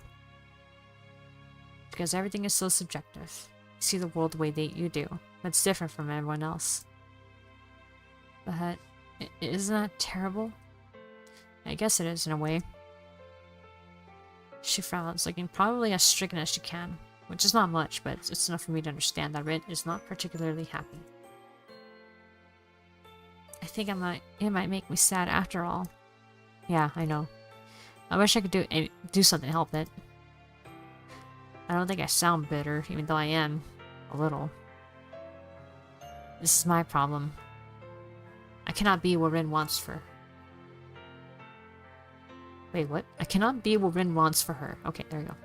Because everything is so subjective. You see the world the way that you do. That's different from everyone else. But isn't that terrible? I guess it is in a way. She frowns, looking probably as stricken as she can, which is not much, but it's enough for me to understand that Rin is not particularly happy. I think it might make me sad after all. Yeah, I know. I wish I could do something to help it. I don't think I sound bitter, even though I am. A little. This is my problem. I cannot be what Rin wants for. Wait, what? I cannot be what Rin wants for her. Okay, there you go.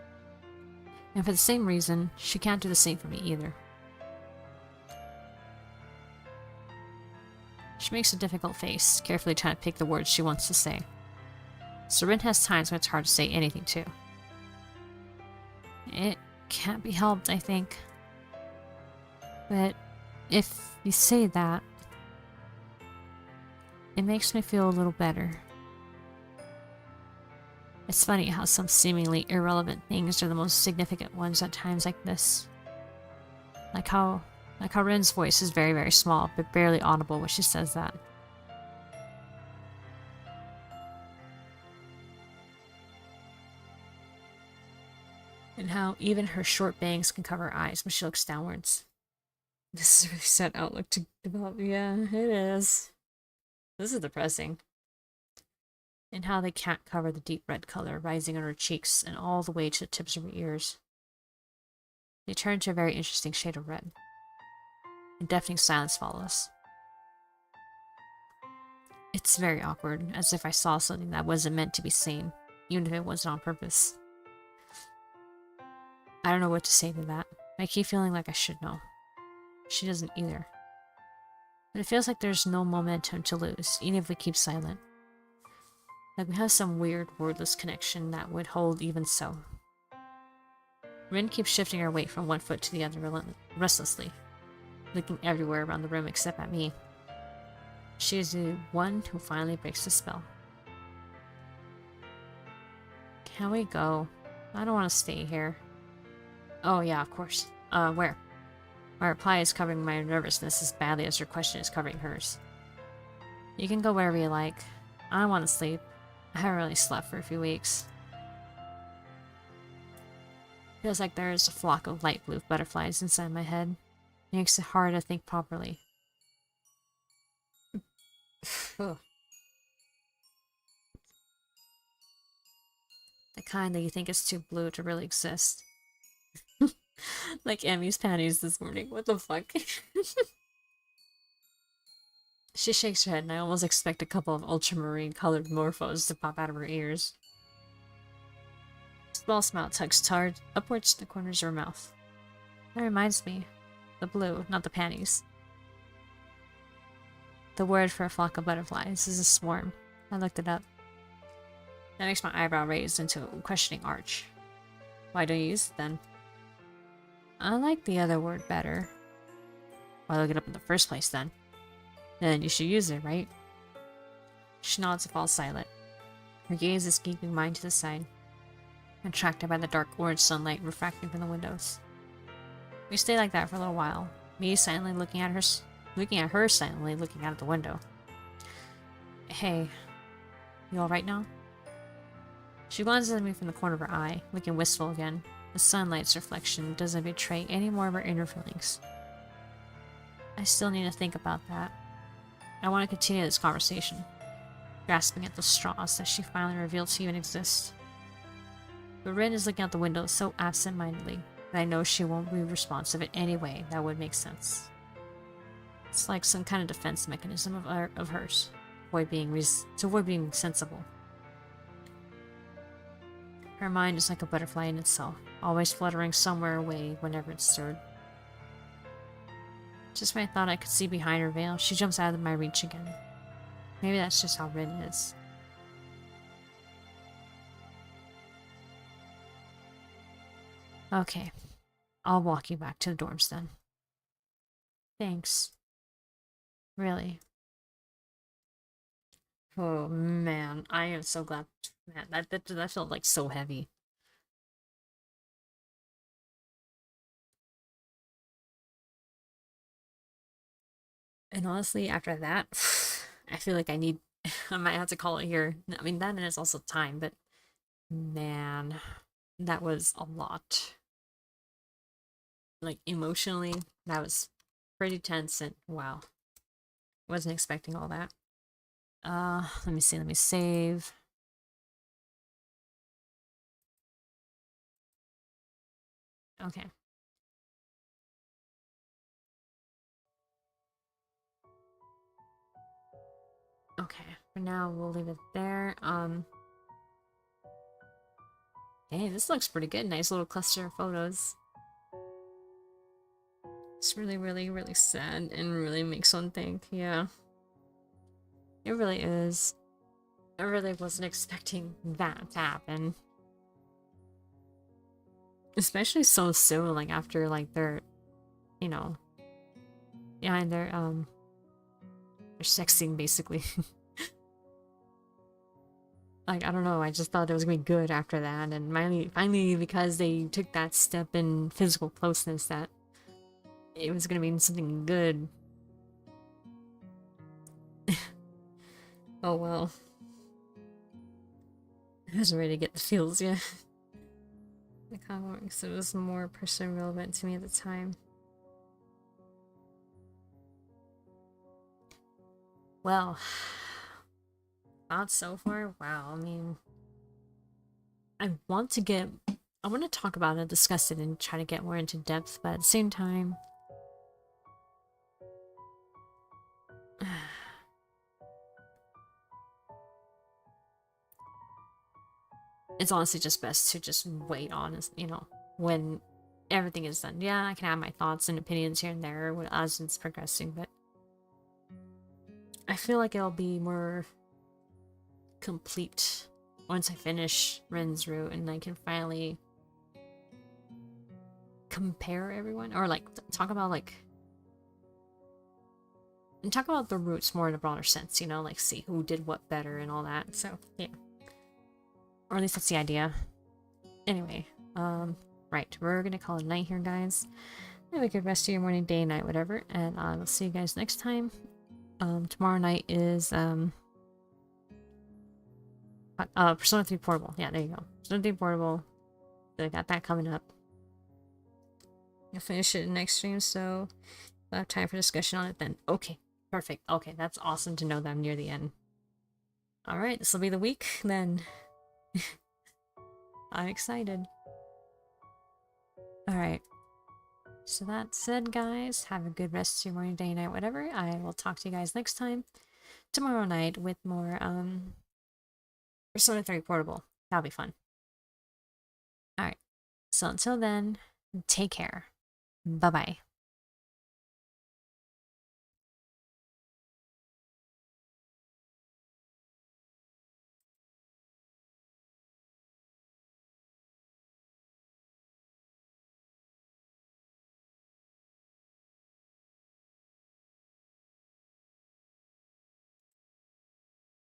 And for the same reason, she can't do the same for me either. She makes a difficult face, carefully trying to pick the words she wants to say. So Rin has times when it's hard to say anything too. It can't be helped, I think. But if you say that, it makes me feel a little better. It's funny how some seemingly irrelevant things are the most significant ones at times like this. Like how Rin's voice is very, very small, but barely audible when she says that. And how even her short bangs can cover her eyes when she looks downwards. This is a really sad outlook to develop. Yeah, it is. This is depressing. And how they can't cover the deep red color rising on her cheeks and all the way to the tips of her ears. They turn to a very interesting shade of red. And deafening silence follows. It's very awkward, as if I saw something that wasn't meant to be seen, even if it wasn't on purpose. I don't know what to say to that. I keep feeling like I should know. She doesn't either. But it feels like there's no momentum to lose, even if we keep silent. Like we have some weird, wordless connection that would hold even so. Rin keeps shifting her weight from one foot to the other restlessly, looking everywhere around the room except at me. She is the one who finally breaks the spell. Can we go? I don't want to stay here. Oh yeah, of course. Where? My reply is covering my nervousness as badly as her question is covering hers. You can go wherever you like. I want to sleep. I haven't really slept for a few weeks. Feels like there's a flock of light blue butterflies inside my head. It makes it hard to think properly. The kind that you think is too blue to really exist. Like Emmy's panties this morning. What the fuck? She shakes her head, and I almost expect a couple of ultramarine colored morphos to pop out of her ears. A small smile tugs toward upwards to the corners of her mouth. That reminds me. The blue, not the panties. The word for a flock of butterflies is a swarm. I looked it up. That makes my eyebrow raise into a questioning arch. Why don't you use it then? I like the other word better. Why look it up in the first place then? Then you should use it, right? She nods and falls silent. Her gaze is keeping mine to the side, attracted by the dark orange sunlight refracting from the windows. We stay like that for a little while, me silently looking at her silently looking out of the window. Hey, you alright now? She glances at me from the corner of her eye, looking wistful again. The sunlight's reflection doesn't betray any more of her inner feelings. I still need to think about that. I want to continue this conversation, grasping at the straws that she finally revealed to even exist. But Rin is looking out the window so absent-mindedly that I know she won't be responsive in any way that would make sense. It's like some kind of defense mechanism of hers, to avoid being sensible. Her mind is like a butterfly in itself, always fluttering somewhere away whenever it's stirred. Just when I thought I could see behind her veil, she jumps out of my reach again. Maybe that's just how Rin is. Okay, I'll walk you back to the dorms then. Thanks. Really. Oh man, I am so glad. Man, that felt like so heavy. And honestly, after that, I feel like I might have to call it here. I mean, that and it's also time, but man, that was a lot. Like, emotionally, that was pretty tense, and wow. Wasn't expecting all that. Let me see, let me save. Okay. Okay, for now, we'll leave it there. Hey, this looks pretty good. Nice little cluster of photos. It's really, really, really sad and really makes one think, yeah. It really is. I really wasn't expecting that to happen. Especially so soon, like after like their, you know, yeah, they're sexing basically. Like, I don't know, I just thought it was gonna be good after that, and finally because they took that step in physical closeness, that it was gonna be something good. Oh well. I wasn't ready to get the feels yet. The comics, it was more personally relevant to me at the time. Well, thoughts so far? Wow, I mean, I want to talk about it, discuss it, and try to get more into depth, but at the same time, it's honestly just best to just wait on, you know, when everything is done. Yeah, I can have my thoughts and opinions here and there as it's progressing, but I feel like it'll be more complete once I finish Ren's route and I can finally compare everyone, or like talk about the roots more in a broader sense, you know, like see who did what better and all that. So yeah, or at least that's the idea. Anyway, right, we're gonna call it a night here, guys. Have a good rest of your morning, day, night, whatever, and I'll see you guys next time. Tomorrow night is Persona 3 Portable. Yeah, there you go. Persona 3 Portable. So I got that coming up. I'll finish it in next stream, so we'll have time for discussion on it then. Okay, perfect. Okay, that's awesome to know that I'm near the end. Alright, this will be the week, then. I'm excited. Alright. So that said, guys, have a good rest of your morning, day, night, whatever. I will talk to you guys next time. Tomorrow night with more, Persona 3 Portable. That'll be fun. Alright. So until then, take care. Bye-bye.